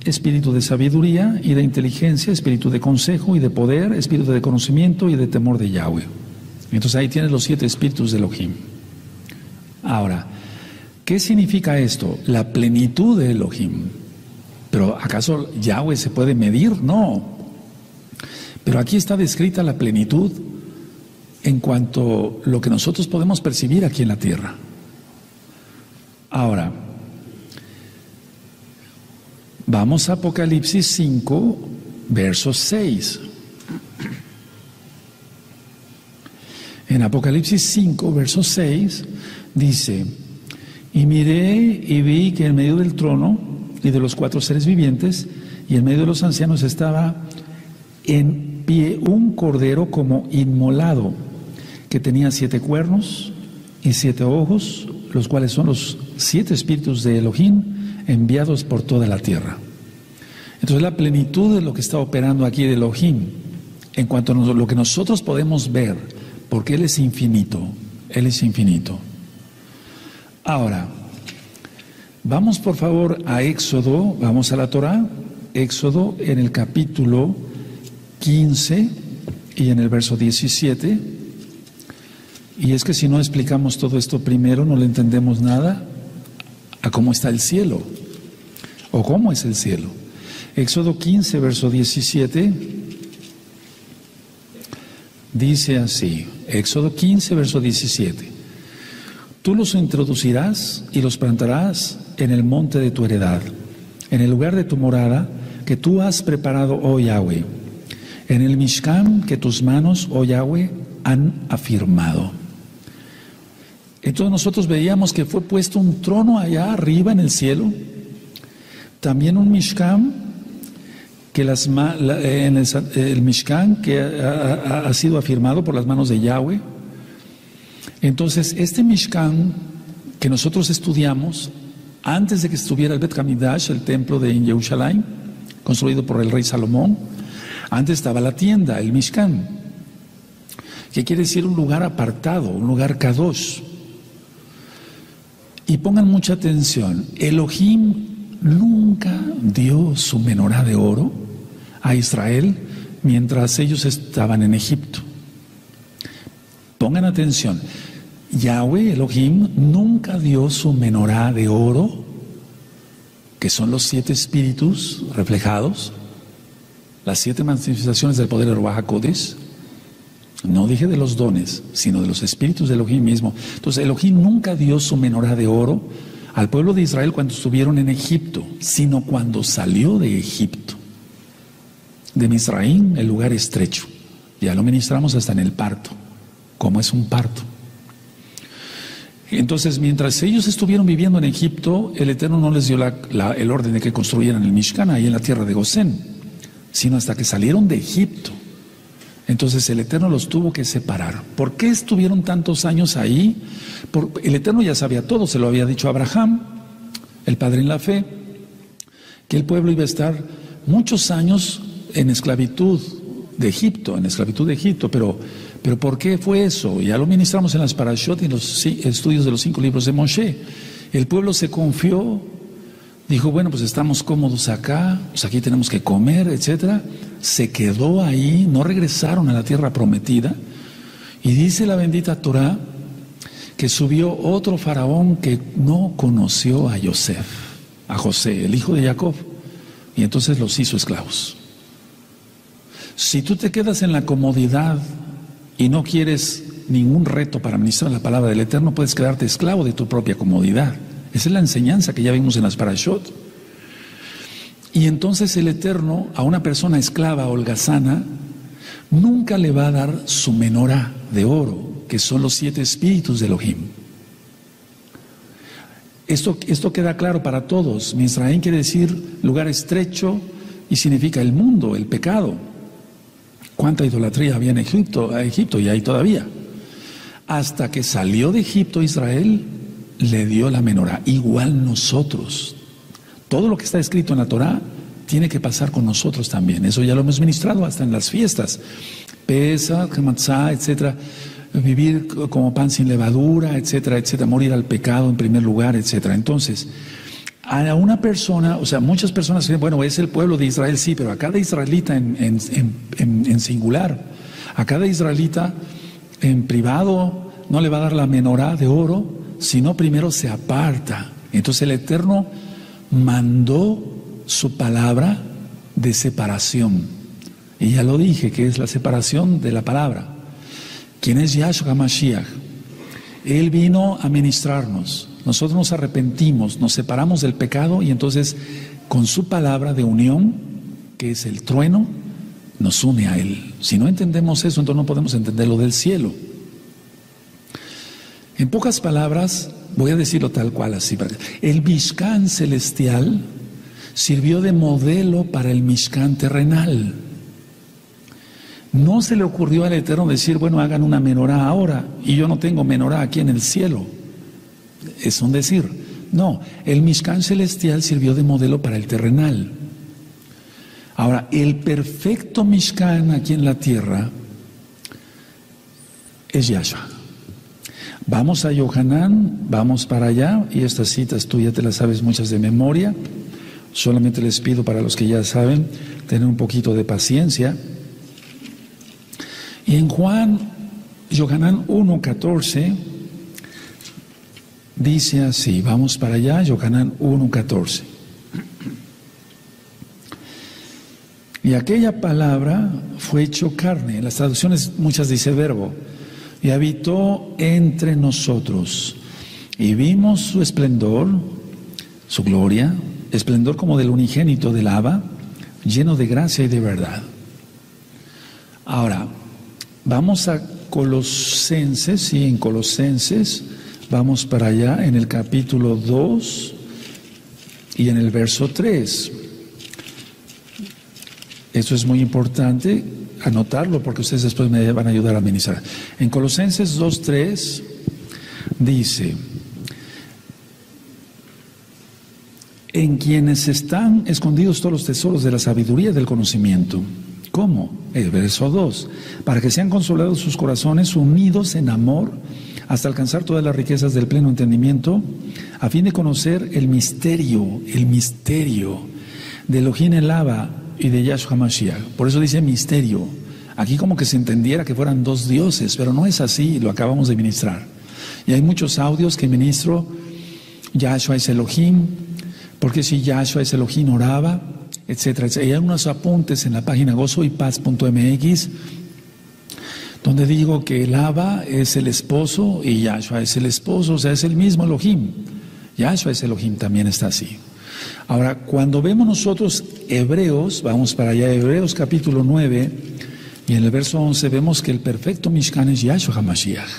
Speaker 1: espíritu de sabiduría y de inteligencia, espíritu de consejo y de poder, espíritu de conocimiento y de temor de Yahweh. Entonces ahí tienes los 7 espíritus de Elohim. Ahora, ¿qué significa esto? La plenitud de Elohim. ¿Pero acaso Yahweh se puede medir? No. Pero aquí está descrita la plenitud en cuanto a lo que nosotros podemos percibir aquí en la tierra. Ahora, vamos a Apocalipsis 5, verso 6. En Apocalipsis 5, verso 6, dice: y miré y vi que en medio del trono y de los 4 seres vivientes y en medio de los ancianos estaba en pie un cordero como inmolado, que tenía 7 cuernos y 7 ojos, los cuales son los 7 espíritus de Elohim enviados por toda la tierra. Entonces la plenitud de lo que está operando aquí de Elohim, en cuanto a lo que nosotros podemos ver, porque Él es infinito, Él es infinito. Ahora, vamos por favor a Éxodo, vamos a la Torah, Éxodo en el capítulo 15 y en el verso 17. Y es que si no explicamos todo esto primero, no le entendemos nada a cómo está el cielo, o cómo es el cielo. Éxodo 15, verso 17, dice así, Éxodo 15, verso 17: Tú los introducirás y los plantarás en el monte de tu heredad, en el lugar de tu morada que tú has preparado, oh Yahweh, en el Mishkan que tus manos, oh Yahweh, han afirmado. Entonces nosotros veíamos que fue puesto un trono allá arriba en el cielo, también un Mishkan, que el Mishkan que ha sido afirmado por las manos de Yahweh. Entonces este Mishkan que nosotros estudiamos, antes de que estuviera el Bet Hamidash, el templo de Jerusalén, construido por el rey Salomón, antes estaba la tienda, el Mishkan, que quiere decir un lugar apartado, un lugar kadosh. Y pongan mucha atención, Elohim nunca dio su menorá de oro a Israel mientras ellos estaban en Egipto. Pongan atención, Yahweh Elohim nunca dio su menorá de oro, que son los 7 espíritus reflejados, las 7 manifestaciones del poder de Ruach HaKodesh. No dije de los dones, sino de los espíritus de Elohim mismo. Entonces Elohim nunca dio su menorá de oro al pueblo de Israel cuando estuvieron en Egipto, sino cuando salió de Egipto, de Misraín, el lugar estrecho. Ya lo ministramos hasta en el parto, cómo es un parto. Entonces, mientras ellos estuvieron viviendo en Egipto, el Eterno no les dio el orden de que construyeran el Mishkan ahí en la tierra de Gosén, sino hasta que salieron de Egipto. Entonces el Eterno los tuvo que separar. ¿Por qué estuvieron tantos años ahí? El Eterno ya sabía todo, se lo había dicho a Abraham, el padre en la fe, que el pueblo iba a estar muchos años en esclavitud de Egipto, pero ¿por qué fue eso? Ya lo ministramos en las Parashot y en los estudios de los 5 libros de Moshe. El pueblo se confió, dijo, bueno, pues estamos cómodos acá, pues aquí tenemos que comer, etcétera. Se quedó ahí, no regresaron a la tierra prometida. Y dice la bendita Torah que subió otro faraón que no conoció a José, el hijo de Jacob, y entonces los hizo esclavos. Si tú te quedas en la comodidad y no quieres ningún reto para ministrar la palabra del Eterno, puedes quedarte esclavo de tu propia comodidad. Esa es la enseñanza que ya vimos en las Parashot. Y entonces el Eterno a una persona esclava, holgazana, nunca le va a dar su menorá de oro, que son los 7 espíritus de Elohim. Esto queda claro para todos. Misraín quiere decir lugar estrecho y significa el mundo, el pecado. ¿Cuánta idolatría había en Egipto y hay todavía? Hasta que salió de Egipto Israel, le dio la menorá. Igual nosotros. Todo lo que está escrito en la Torah tiene que pasar con nosotros también. Eso ya lo hemos ministrado hasta en las fiestas. Pesach, Matzah, etcétera. Vivir como pan sin levadura, etcétera, etcétera. Morir al pecado en primer lugar, etcétera. Entonces, a una persona, o sea, muchas personas dicen, bueno, es el pueblo de Israel, sí, pero a cada israelita en singular, a cada israelita en privado no le va a dar la menorá de oro, sino primero se aparta. Entonces el Eterno mandó su palabra de separación. Y ya lo dije, que es la separación de la palabra. ¿Quién es Yahshua Mashiach? Él vino a ministrarnos. Nosotros nos arrepentimos, nos separamos del pecado y entonces con su palabra de unión, que es el trueno, nos une a Él. Si no entendemos eso, entonces no podemos entender lo del cielo. En pocas palabras, voy a decirlo tal cual así. El Mishkan celestial sirvió de modelo para el Mishkan terrenal. No se le ocurrió al Eterno decir, bueno, hagan una menorá ahora, y yo no tengo menorá aquí en el cielo. Es un decir. No, el Mishkan celestial sirvió de modelo para el terrenal. Ahora, el perfecto Mishkan aquí en la tierra es Yahshua. Vamos a Yohanan, vamos para allá, y estas citas tú ya te las sabes muchas de memoria. Solamente les pido para los que ya saben, tener un poquito de paciencia. Y en Yohanan 1:14, dice así, vamos para allá, Yohanan 1:14. Y aquella palabra fue hecho carne. En las traducciones muchas dice verbo. Y habitó entre nosotros. Y vimos su esplendor, su gloria, esplendor como del unigénito del Abba, lleno de gracia y de verdad. Ahora, vamos a Colosenses, y en Colosenses vamos para allá en el capítulo 2 y en el verso 3. Esto es muy importante anotarlo porque ustedes después me van a ayudar a administrar. En Colosenses 2:3 dice: en quienes están escondidos todos los tesoros de la sabiduría y del conocimiento. ¿Cómo? El verso 2: para que sean consolados sus corazones, unidos en amor, hasta alcanzar todas las riquezas del pleno entendimiento, a fin de conocer el misterio de Elohim el Abba y de Yahshua Mashiach. Por eso dice misterio. Aquí como que se entendiera que fueran dos dioses, pero no es así, lo acabamos de ministrar. Y hay muchos audios que ministro: Yahshua es Elohim, porque si Yahshua es Elohim oraba, etcétera, etcétera. Y hay unos apuntes en la página gozoypaz.mx donde digo que el Abba es el esposo y Yahshua es el esposo, o sea, es el mismo Elohim. Yahshua es Elohim, también está así. Ahora, cuando vemos nosotros Hebreos, vamos para allá, Hebreos capítulo 9, y en el verso 11 vemos que el perfecto Mishkan es Yahshua HaMashiach.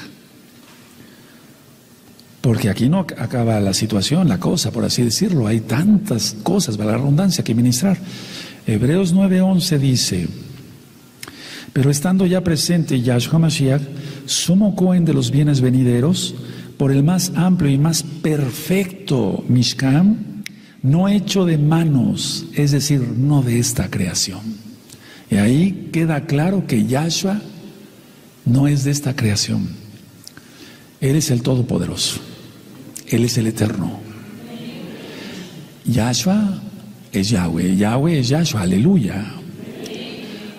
Speaker 1: Porque aquí no acaba la situación, la cosa, por así decirlo. Hay tantas cosas, para la redundancia, que ministrar. Hebreos 9:11 dice: pero estando ya presente Yahshua HaMashiach, sumo Cohen de los bienes venideros, por el más amplio y más perfecto Mishkan, no hecho de manos, es decir, no de esta creación. Y ahí queda claro que Yahshua no es de esta creación. Él es el Todopoderoso. Él es el Eterno. Yahshua es Yahweh. Yahweh es Yahshua. Aleluya.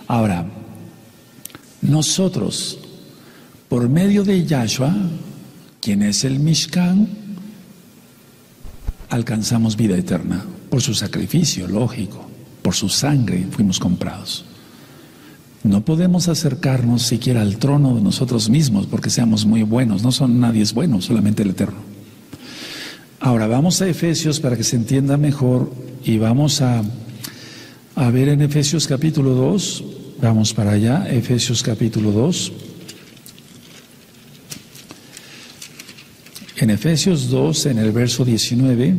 Speaker 1: Ahora, nosotros, por medio de Yahshua, quien es el Mishkan, alcanzamos vida eterna. Por su sacrificio, lógico. Por su sangre fuimos comprados. No podemos acercarnos siquiera al trono de nosotros mismos porque seamos muy buenos. Nadie es bueno, solamente el Eterno. Ahora vamos a Efesios para que se entienda mejor y vamos a ver en Efesios capítulo 2. Vamos para allá, Efesios capítulo 2. En Efesios 2, en el verso 19,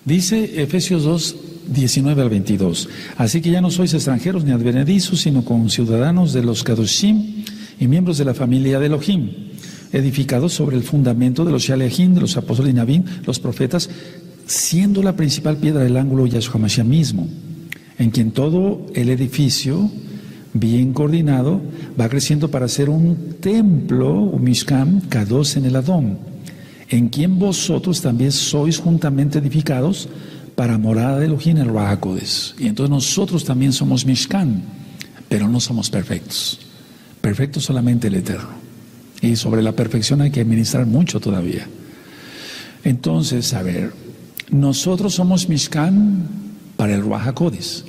Speaker 1: dice Efesios 2, 19 al 22: así que ya no sois extranjeros ni advenedizos, sino conciudadanos de los Kadoshim y miembros de la familia de Elohim, edificados sobre el fundamento de los Shalehim, de los apóstoles y Nabim, los profetas, siendo la principal piedra del ángulo Yahshua Mashiach mismo, en quien todo el edificio, bien coordinado, va creciendo para ser un templo, un Mishkan, Kadosh en el Adón, en quien vosotros también sois juntamente edificados para morada de Elohim el Ruach HaKodesh. Y entonces nosotros también somos Mishkan, pero no somos perfectos. Perfecto solamente el Eterno. Y sobre la perfección hay que ministrar mucho todavía. Entonces, a ver, nosotros somos Mishkan para el Ruach HaKodesh.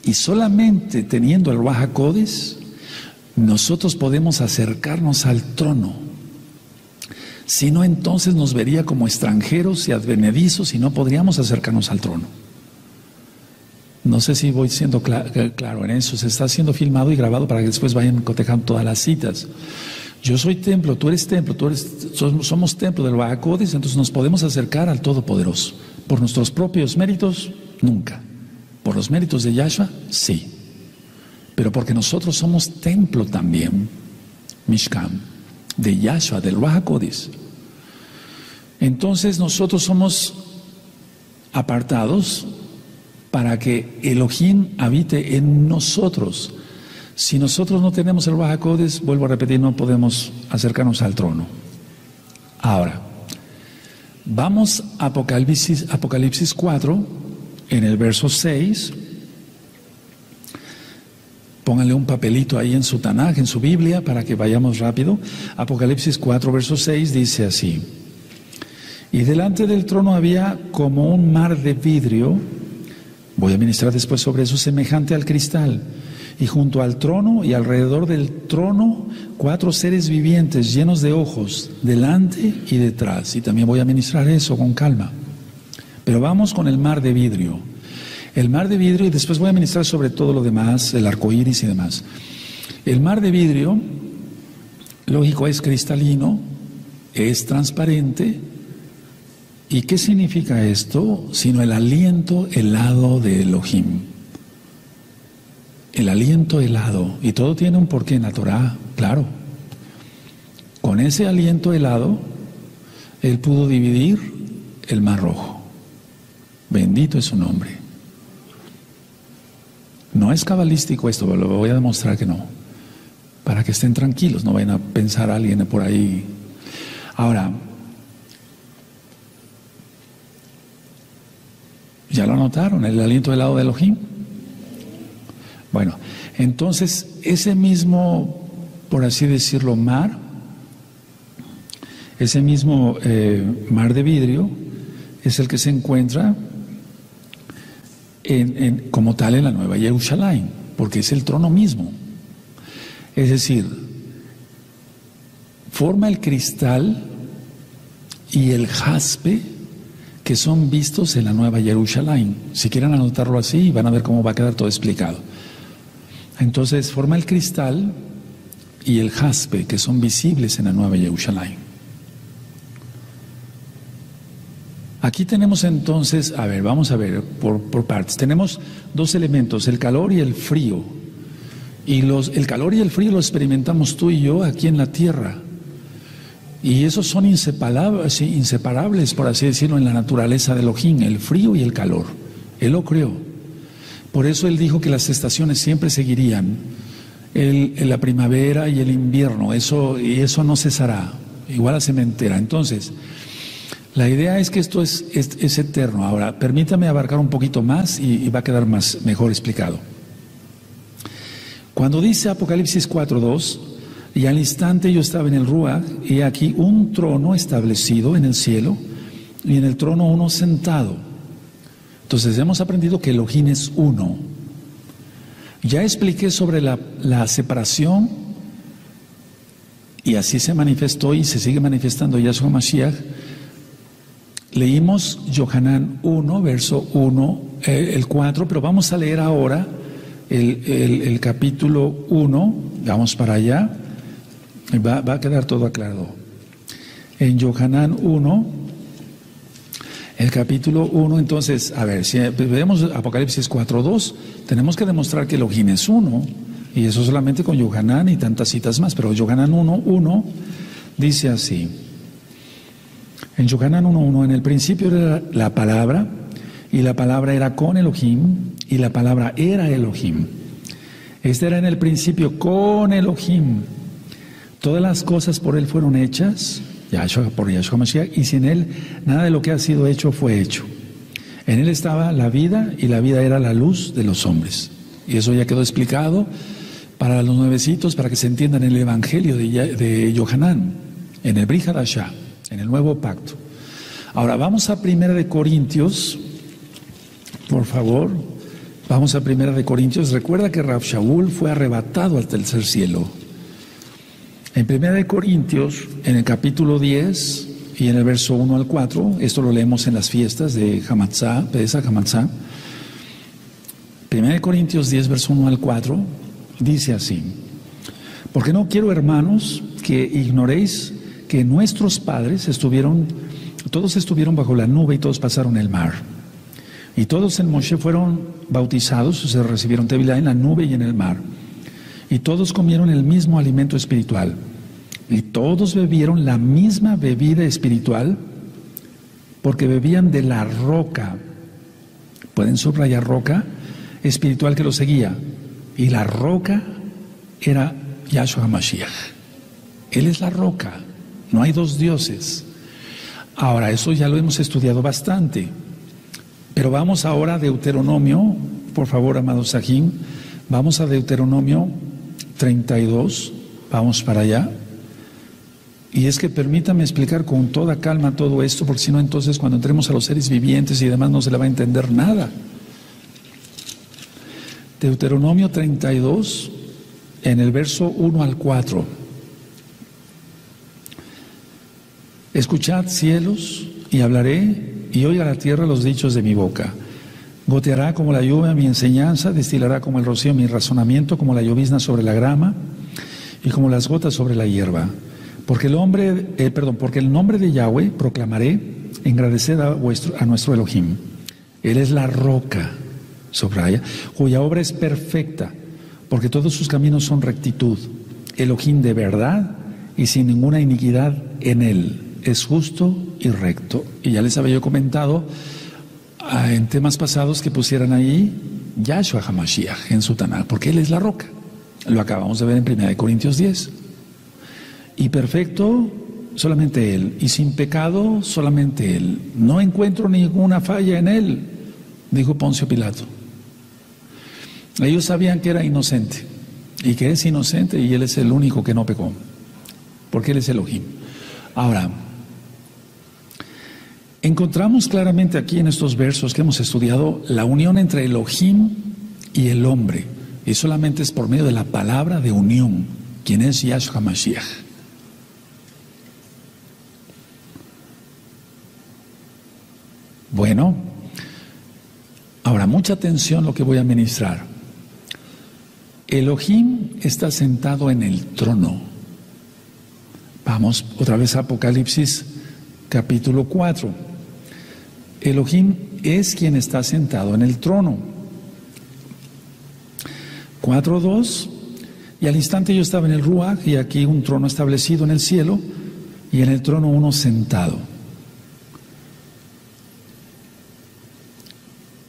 Speaker 1: Y solamente teniendo el Ruach HaKodesh, nosotros podemos acercarnos al trono. Si no, entonces nos vería como extranjeros y advenedizos y no podríamos acercarnos al trono. No sé si voy siendo claro en eso. Se está siendo filmado y grabado para que después vayan cotejando todas las citas. Yo soy templo, tú eres templo, somos templo del Ruach HaKodesh, entonces nos podemos acercar al Todopoderoso. ¿Por nuestros propios méritos? Nunca. ¿Por los méritos de Yahshua? Sí. Pero porque nosotros somos templo también, Mishkan, de Yahshua, del Ruach HaKodesh. Entonces nosotros somos apartados para que Elohim habite en nosotros. Si nosotros no tenemos el Ruach HaKodesh, vuelvo a repetir, no podemos acercarnos al trono. Ahora, vamos a Apocalipsis 4, en el verso 6. Pónganle un papelito ahí en su Tanaj, en su Biblia, para que vayamos rápido. Apocalipsis 4, verso 6, dice así: y delante del trono había como un mar de vidrio, Voy a ministrar después sobre eso, semejante al cristal. Y junto al trono y alrededor del trono, 4 seres vivientes llenos de ojos, delante y detrás. Y también voy a ministrar eso con calma. Pero vamos con el mar de vidrio. El mar de vidrio, y después voy a ministrar sobre todo lo demás, el arco iris y demás. El mar de vidrio, lógico, es cristalino, es transparente. ¿Y qué significa esto? Sino el aliento helado de Elohim. El aliento helado. Y todo tiene un porqué en la Torah, claro. Con ese aliento helado, Él pudo dividir el mar rojo. Bendito es su nombre. No es cabalístico esto, pero lo voy a demostrar que no. Para que estén tranquilos, no vayan a pensar a alguien por ahí. Ahora, ¿ya lo anotaron? El aliento helado de Elohim. Bueno, entonces ese mismo, por así decirlo, mar, ese mismo mar de vidrio, es el que se encuentra como tal en la Nueva Jerusalén, porque es el trono mismo. Es decir, forma el cristal y el jaspe que son vistos en la Nueva Jerusalén. Si quieren anotarlo así, van a ver cómo va a quedar todo explicado. Entonces, forma el cristal y el jaspe que son visibles en la Nueva Jerusalén. Aquí tenemos entonces, a ver, vamos a ver por partes. Tenemos 2 elementos, el calor y el frío. Y el calor y el frío lo experimentamos tú y yo aquí en la tierra. Y esos son inseparables, por así decirlo, en la naturaleza de Elohim, el frío y el calor. Él lo creó. Por eso Él dijo que las estaciones siempre seguirían, la primavera y el invierno, y eso no cesará, igual a sementera. Entonces, la idea es que esto es eterno. Ahora, permítame abarcar un poquito más y va a quedar mejor explicado. Cuando dice Apocalipsis 4:2, y al instante yo estaba en el Ruach, y aquí un trono establecido en el cielo, y en el trono uno sentado. Entonces hemos aprendido que Elohim es uno. Ya expliqué sobre la separación, y así se manifestó y se sigue manifestando Yahshua Mashiach. Leímos Yohanan 1, verso 1, el 4, pero vamos a leer ahora el capítulo 1, vamos para allá, va a quedar todo aclarado. En Yohanan 1, el capítulo 1, entonces, a ver, si vemos Apocalipsis 4:2, tenemos que demostrar que Elohim es uno, y eso solamente con Yohanan y tantas citas más, pero Yohanan 1:1 dice así. En Yohanan 1:1, en el principio era la palabra, y la palabra era con Elohim, y la palabra era Elohim. Este era en el principio con Elohim. Todas las cosas por Él fueron hechas, por Yahshua Mashiach, y sin Él nada de lo que ha sido hecho fue hecho. En Él estaba la vida, y la vida era la luz de los hombres. Y eso ya quedó explicado para los nuevecitos, para que se entiendan el Evangelio de Yohanan, en el Brit Hadashah, en el Nuevo Pacto. Ahora vamos a 1 Corintios, por favor. Vamos a 1 Corintios. Recuerda que Rab Shaul fue arrebatado al tercer cielo. En 1 Corintios, en el capítulo 10 y en el verso 1 al 4, esto lo leemos en las fiestas de Hamatzah, Pesach Hamatzah. 1 Corintios 10, verso 1 al 4, dice así: porque no quiero, hermanos, que ignoréis que nuestros padres todos estuvieron bajo la nube y todos pasaron el mar. Y todos en Moshe fueron bautizados, o sea, recibieron Tevilá en la nube y en el mar. Y todos comieron el mismo alimento espiritual. Y todos bebieron la misma bebida espiritual, porque bebían de la roca. ¿Pueden subrayar roca? Espiritual que los seguía. Y la roca era Yahshua Mashiach. Él es la roca. No hay dos dioses. Ahora, eso ya lo hemos estudiado bastante. Pero vamos ahora a Deuteronomio, por favor, amado Sahim. Vamos a Deuteronomio 32, vamos para allá. Y es que permítame explicar con toda calma todo esto, porque si no, entonces cuando entremos a los seres vivientes y demás no se le va a entender nada. Deuteronomio 32, en el verso 1 al 4. Escuchad, cielos, y hablaré, y oiga la tierra los dichos de mi boca. Goteará como la lluvia mi enseñanza, destilará como el rocío mi razonamiento, como la llovizna sobre la grama, y como las gotas sobre la hierba. Porque el nombre de Yahweh proclamaré, engrandecer a nuestro Elohim. Él es la roca, subraya, cuya obra es perfecta, porque todos sus caminos son rectitud. Elohim de verdad y sin ninguna iniquidad en él. Es justo y recto. Y ya les había yo comentado en temas pasados que pusieran ahí Yahshua HaMashiach en su Tanaj, porque él es la roca. Lo acabamos de ver en 1 Corintios 10. Y perfecto, solamente él. Y sin pecado, solamente él. No encuentro ninguna falla en él, dijo Poncio Pilato. Ellos sabían que era inocente y que es inocente, y él es el único que no pecó, porque él es Elohim. Ahora, encontramos claramente aquí en estos versos que hemos estudiado la unión entre Elohim y el hombre, y solamente es por medio de la palabra de unión, quien es Yahshua HaMashiach. Bueno, ahora mucha atención lo que voy a ministrar. Elohim está sentado en el trono. Vamos otra vez a Apocalipsis capítulo 4. Elohim es quien está sentado en el trono. 4:2. Y al instante yo estaba en el Ruach, y aquí un trono establecido en el cielo, y en el trono uno sentado.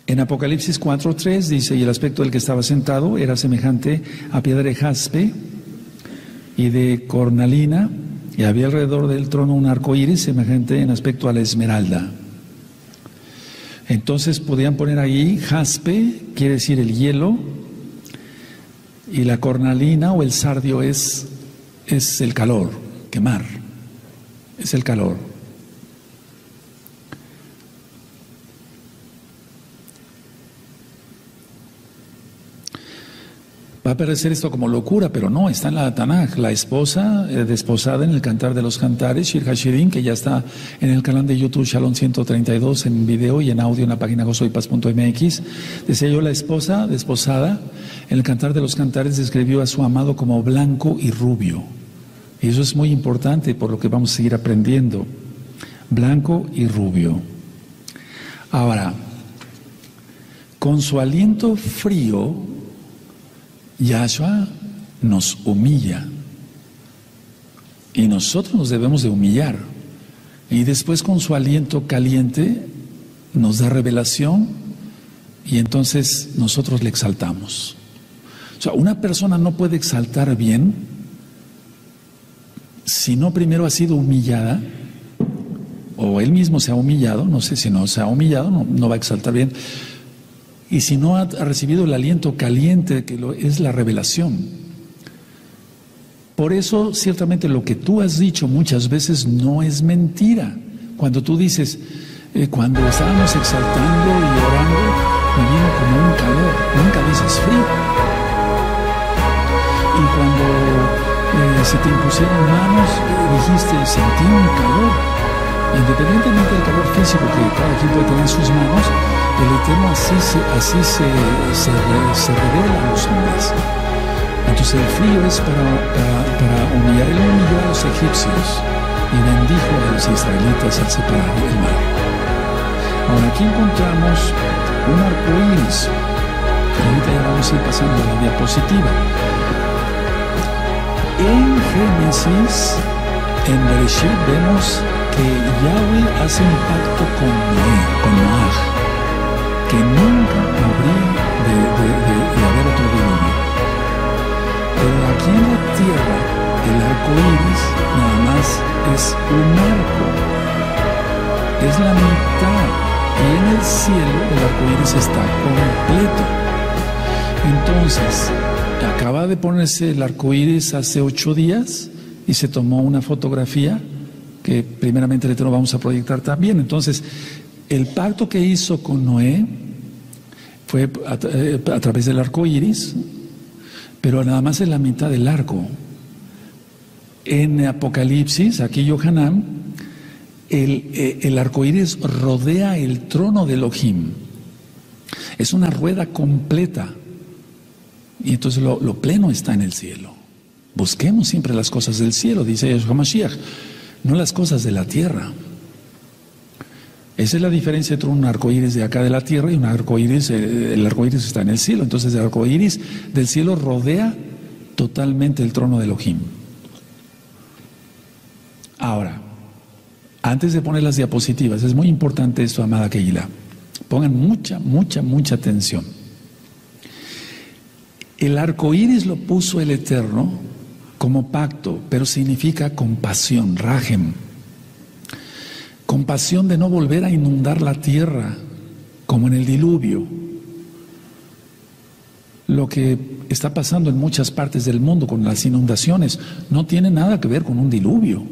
Speaker 1: En Apocalipsis 4:3 dice, y el aspecto del que estaba sentado era semejante a piedra de jaspe y de cornalina, y había alrededor del trono un arco iris semejante en aspecto a la esmeralda. Entonces podían poner ahí jaspe, quiere decir el hielo, y la cornalina o el sardio es el calor, quemar, es el calor. Va a parecer esto como locura, pero no, está en la Tanaj. La esposa desposada en el Cantar de los Cantares, Shir Hashirim, que ya está en el canal de YouTube Shalom 132 en video y en audio en la página gozoypaz.mx. Decía yo, la esposa desposada en el Cantar de los Cantares describió a su amado como blanco y rubio. Y eso es muy importante, por lo que vamos a seguir aprendiendo. Blanco y rubio. Ahora, con su aliento frío, Yahshua nos humilla, y nosotros nos debemos de humillar, y después con su aliento caliente nos da revelación, y entonces nosotros le exaltamos. O sea, una persona no puede exaltar bien si no primero ha sido humillada, o él mismo se ha humillado. No sé, si no se ha humillado, no va a exaltar bien. Y si no ha recibido el aliento caliente, que es la revelación. Por eso, ciertamente, lo que tú has dicho muchas veces no es mentira. Cuando tú dices, cuando estábamos exaltando y orando, me vino como un calor. Nunca dices frío. Y cuando se te impusieron manos, dijiste, sentí un calor. Independientemente del calor físico que cada quien puede tener en sus manos, el Eterno así se revela a los hombres. Entonces el frío es para humillar. Él humilló a los egipcios y bendijo a los israelitas al separar el mar. Ahora aquí encontramos un arco iris. Ahorita ya vamos a ir pasando a la diapositiva. En Génesis, en Bereshit, vemos que Yahweh hace un pacto con Noé, con Noaj, que nunca habría de haber otro diluvio. Pero aquí en la tierra, el arco iris nada más es un arco, es la mitad, y en el cielo el arco iris está completo. Entonces, acaba de ponerse el arco iris hace 8 días y se tomó una fotografía que primeramente el Eterno vamos a proyectar también. Entonces, el pacto que hizo con Noé fue a través del arco iris, pero nada más en la mitad del arco. En Apocalipsis, aquí Yohanan, el arco iris rodea el trono de Elohim. Es una rueda completa. Y entonces lo pleno está en el cielo. Busquemos siempre las cosas del cielo, dice Yeshua Mashiach, no las cosas de la tierra. Esa es la diferencia entre un arco iris de acá de la tierra y un arco iris. El arco iris está en el cielo. Entonces el arco iris del cielo rodea totalmente el trono de Elohim. Ahora, antes de poner las diapositivas, es muy importante esto, amada Kehila. Pongan mucha atención. El arco iris lo puso el Eterno como pacto, pero significa compasión, rajem. Compasión de no volver a inundar la tierra como en el diluvio. Lo que está pasando en muchas partes del mundo con las inundaciones no tiene nada que ver con un diluvio.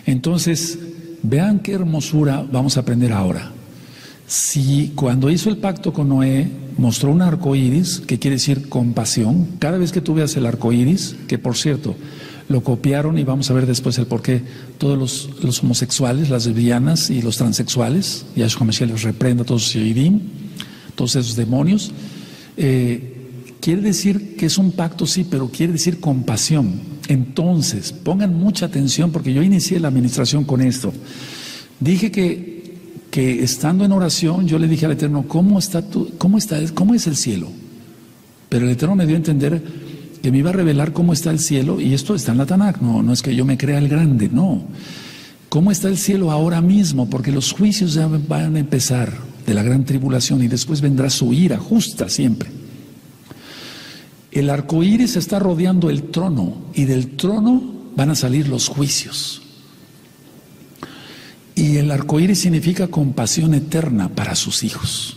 Speaker 1: Entonces, vean qué hermosura vamos a aprender ahora. Si cuando hizo el pacto con Noé mostró un arco iris, que quiere decir compasión, cada vez que tú veas el arco iris, que por cierto lo copiaron y vamos a ver después el porqué, todos los homosexuales, las lesbianas y los transexuales, Yahshua Mashiach les reprenda a todos los Yehidim, todos esos demonios. Quiere decir que es un pacto, sí, pero quiere decir compasión. Entonces, pongan mucha atención porque yo inicié la administración con esto. Dije que estando en oración, yo le dije al Eterno, ¿cómo es el cielo? Pero el Eterno me dio a entender que me iba a revelar cómo está el cielo, y esto está en la Tanakh, no es que yo me crea el grande, no. ¿Cómo está el cielo ahora mismo? Porque los juicios ya van a empezar de la gran tribulación y después vendrá su ira justa siempre. El arco iris está rodeando el trono y del trono van a salir los juicios. Y el arco iris significa compasión eterna para sus hijos.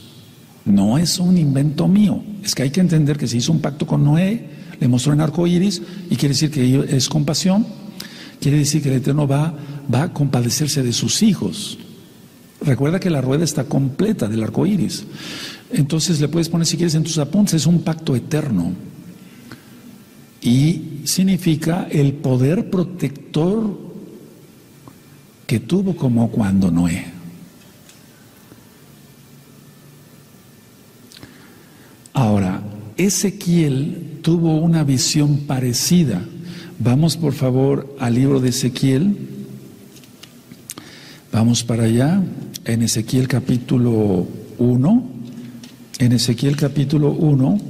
Speaker 1: No es un invento mío. Es que hay que entender que se hizo un pacto con Noé, le mostró en arco iris y quiere decir que es compasión. Quiere decir que el Eterno va a compadecerse de sus hijos. Recuerda que la rueda está completa del arco iris. Entonces le puedes poner, si quieres, en tus apuntes, es un pacto eterno. Y significa el poder protector que tuvo como cuando Noé. Ahora, Ezequiel tuvo una visión parecida. Vamos por favor al libro de Ezequiel. Vamos para allá, en Ezequiel capítulo 1. En Ezequiel capítulo 1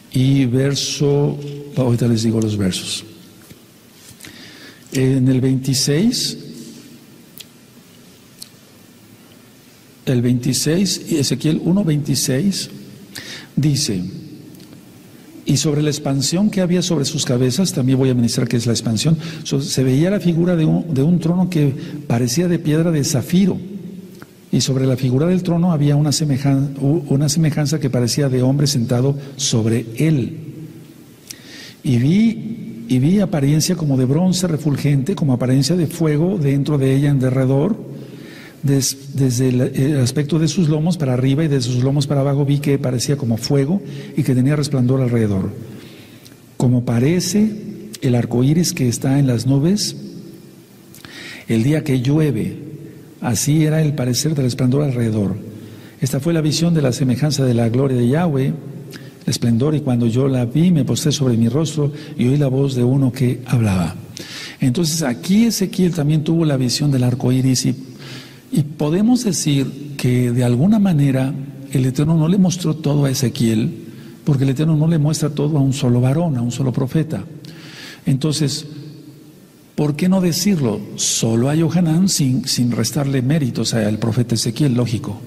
Speaker 1: y verso, ahorita les digo los versos. En el 26, Ezequiel 1:26 dice: y sobre la expansión que había sobre sus cabezas, también voy a ministrar qué es la expansión, se veía la figura de un trono que parecía de piedra de zafiro, y sobre la figura del trono había una semejanza que parecía de hombre sentado sobre él. Y vi apariencia como de bronce refulgente, como apariencia de fuego dentro de ella en derredor. Desde el aspecto de sus lomos para arriba y de sus lomos para abajo vi que parecía como fuego y que tenía resplandor alrededor. Como parece el arco iris que está en las nubes el día que llueve, así era el parecer del resplandor alrededor. Esta fue la visión de la semejanza de la gloria de Yahweh, el esplendor, y cuando yo la vi me postré sobre mi rostro y oí la voz de uno que hablaba. Entonces aquí Ezequiel también tuvo la visión del arco iris y podemos decir que de alguna manera el Eterno no le mostró todo a Ezequiel, porque el Eterno no le muestra todo a un solo varón, a un solo profeta. Entonces, ¿por qué no decirlo? Solo a Yohanan, sin restarle méritos al profeta Ezequiel, lógico.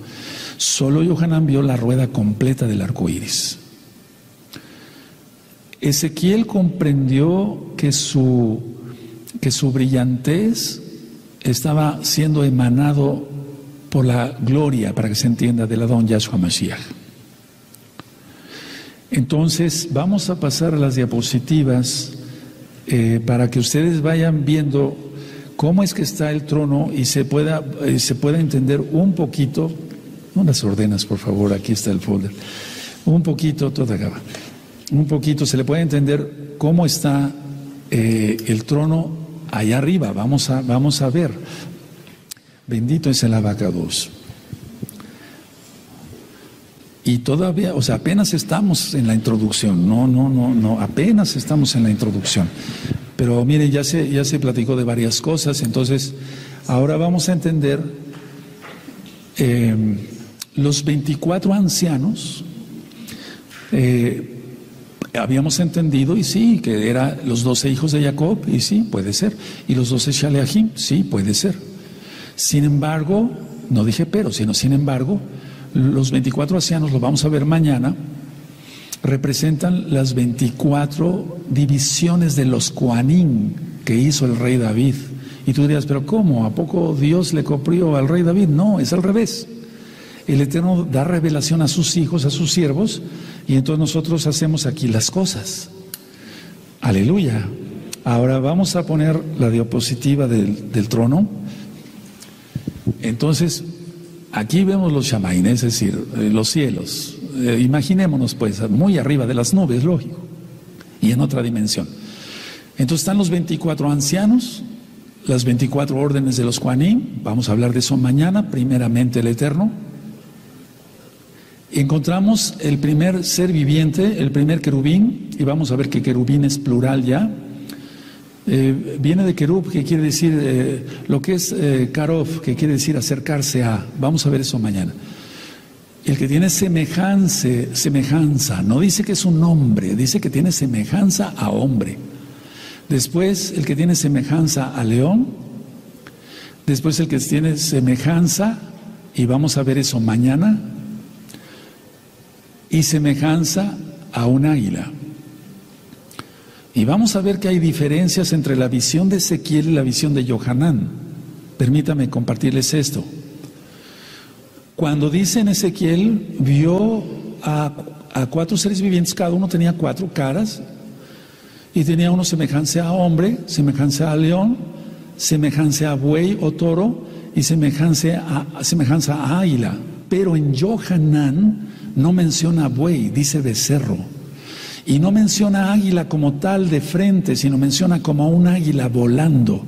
Speaker 1: Solo Yohanan vio la rueda completa del arco iris. Ezequiel comprendió que su brillantez estaba siendo emanado por la gloria, para que se entienda, del Adón Yahshua Mashiach. Entonces, vamos a pasar a las diapositivas para que ustedes vayan viendo cómo es que está el trono y se pueda entender un poquito No las ordenas, por favor, aquí está el folder. Un poquito, todo acaba. Un poquito, se le puede entender cómo está el trono allá arriba. Vamos a ver. Bendito es el abacados. Y todavía, o sea, apenas estamos en la introducción. No, apenas estamos en la introducción. Pero miren, ya se platicó de varias cosas, entonces ahora vamos a entender los 24 ancianos. Habíamos entendido, y sí, que eran los 12 hijos de Jacob, y sí, puede ser. Y los 12 Shaleachim, sí, puede ser. Sin embargo, no dije pero, sino sin embargo, los 24 ancianos, lo vamos a ver mañana, representan las 24 divisiones de los Kohanim que hizo el rey David. Y tú dirás, pero ¿cómo? ¿A poco Dios le copió al rey David? No, es al revés. El Eterno da revelación a sus hijos, a sus siervos, y entonces nosotros hacemos aquí las cosas. Aleluya. Ahora vamos a poner la diapositiva del trono. Entonces, aquí vemos los Shamaim, es decir, los cielos. Imaginémonos pues, muy arriba de las nubes, lógico, y en otra dimensión. Entonces están los 24 ancianos, las 24 órdenes de los Kohanim. Vamos a hablar de eso mañana, primeramente el Eterno. Encontramos el primer ser viviente, el primer querubín, y vamos a ver que querubín es plural ya. Viene de querub, que quiere decir lo que es karov, que quiere decir acercarse a. Vamos a ver eso mañana. El que tiene semejanza, no dice que es un hombre, dice que tiene semejanza a hombre. Después el que tiene semejanza a león. Después el que tiene semejanza, y vamos a ver eso mañana, y semejanza a un águila. Y vamos a ver que hay diferencias entre la visión de Ezequiel y la visión de Yohanan. Permítame compartirles esto. Cuando dice en Ezequiel, vio a 4 seres vivientes, cada uno tenía 4 caras, y tenía uno semejanza a hombre, semejanza a león, semejanza a buey o toro, y semejanza a águila. Pero en Yohanan no menciona buey, dice becerro. Y no menciona águila como tal de frente, sino menciona como un águila volando.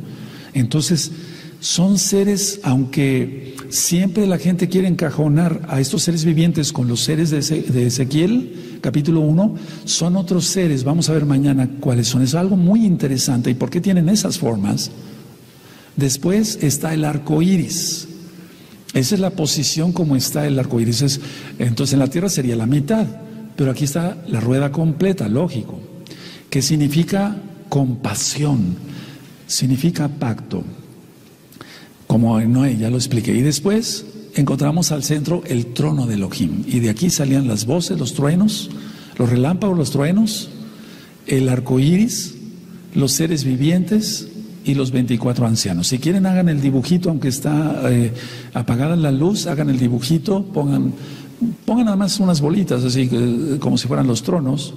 Speaker 1: Entonces, son seres, aunque siempre la gente quiere encajonar a estos seres vivientes con los seres de Ezequiel, capítulo 1, son otros seres. Vamos a ver mañana cuáles son. Es algo muy interesante. ¿Y por qué tienen esas formas? Después está el arco iris. Esa es la posición como está el arco iris. Entonces en la tierra sería la mitad. Pero aquí está la rueda completa, lógico, que significa compasión, significa pacto, como en Noé, ya lo expliqué. Y después encontramos al centro el trono de Elohim, y de aquí salían las voces, los truenos, los relámpagos, los truenos, el arco iris, los seres vivientes y los 24 ancianos. Si quieren, hagan el dibujito, aunque está apagada la luz, hagan el dibujito, pongan nada más unas bolitas, así como si fueran los tronos,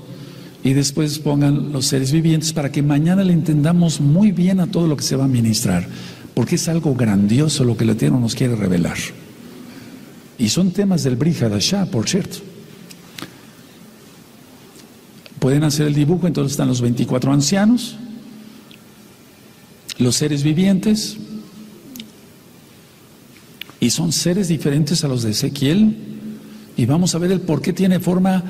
Speaker 1: y después pongan los seres vivientes para que mañana le entendamos muy bien a todo lo que se va a ministrar, porque es algo grandioso lo que el Eterno nos quiere revelar. Y son temas del Brit Hadashah, por cierto. Pueden hacer el dibujo. Entonces están los 24 ancianos, los seres vivientes, y son seres diferentes a los de Ezequiel. Y vamos a ver el por qué tiene forma,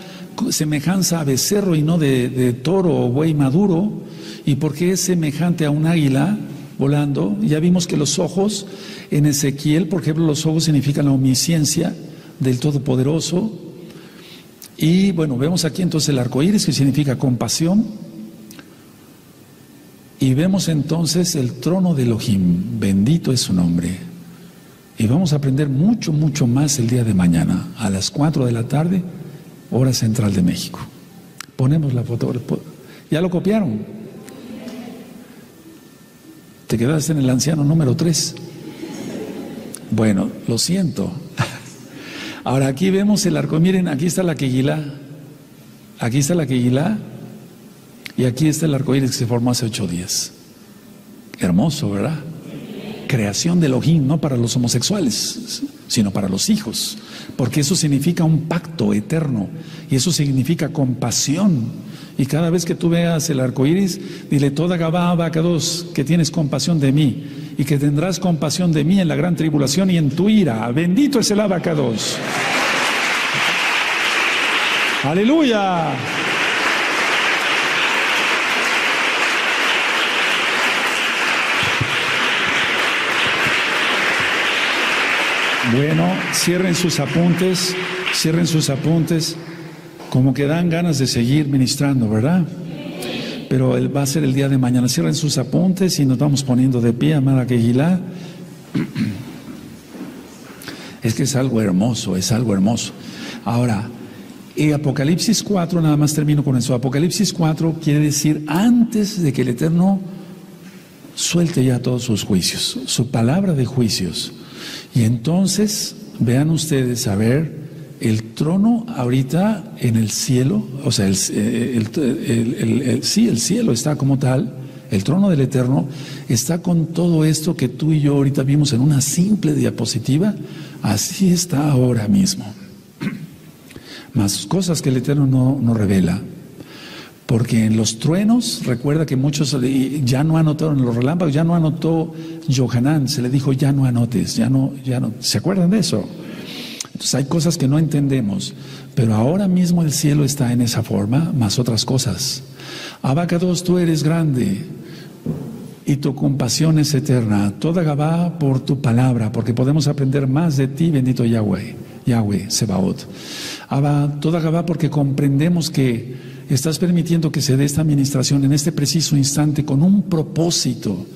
Speaker 1: semejanza a becerro y no de toro o buey maduro, y por qué es semejante a un águila volando. Ya vimos que los ojos en Ezequiel, por ejemplo, los ojos significan la omnisciencia del Todopoderoso. Y bueno, vemos aquí entonces el arco iris, que significa compasión. Y vemos entonces el trono de Elohim, bendito es su nombre. Y vamos a aprender mucho, mucho más el día de mañana, a las 4 de la tarde, hora central de México. Ponemos la foto. ¿Ya lo copiaron? Te quedaste en el anciano número 3. Bueno, lo siento. Ahora aquí vemos el arco. Miren, aquí está la Kegilá. Aquí está la Kegilá. Y aquí está el arco iris que se formó hace 8 días. Hermoso, ¿verdad? Creación de Elohim, no para los homosexuales. sino para los hijos, porque eso significa un pacto eterno y eso significa compasión. Y cada vez que tú veas el arco iris, dile: toda Gabá Abacados, que tienes compasión de mí y que tendrás compasión de mí en la gran tribulación y en tu ira. Bendito es el Abacados. Aleluya. Bueno, cierren sus apuntes, como que dan ganas de seguir ministrando, ¿verdad? Pero va a ser el día de mañana. Cierren sus apuntes y nos vamos poniendo de pie, amada Kehilá. Es que es algo hermoso, es algo hermoso. Ahora, Apocalipsis 4, nada más termino con eso. Apocalipsis 4 quiere decir antes de que el Eterno suelte ya todos sus juicios, su palabra de juicios. Y entonces, vean ustedes, a ver, el trono ahorita en el cielo, o sea, sí, el cielo está como tal, el trono del Eterno está con todo esto que tú y yo ahorita vimos en una simple diapositiva, así está ahora mismo. Más cosas que el Eterno no revela. Porque en los truenos, recuerda que muchos ya no anotaron, en los relámpagos ya no anotó Yohanan, se le dijo: ya no anotes, ya no, ¿se acuerdan de eso? Entonces hay cosas que no entendemos, pero ahora mismo el cielo está en esa forma, más otras cosas. Abacados, tú eres grande y tu compasión es eterna. Toda Gabá por tu palabra, porque podemos aprender más de ti, bendito Yahweh, Sebaot. Toda Gabá porque comprendemos que estás permitiendo que se dé esta administración en este preciso instante con un propósito.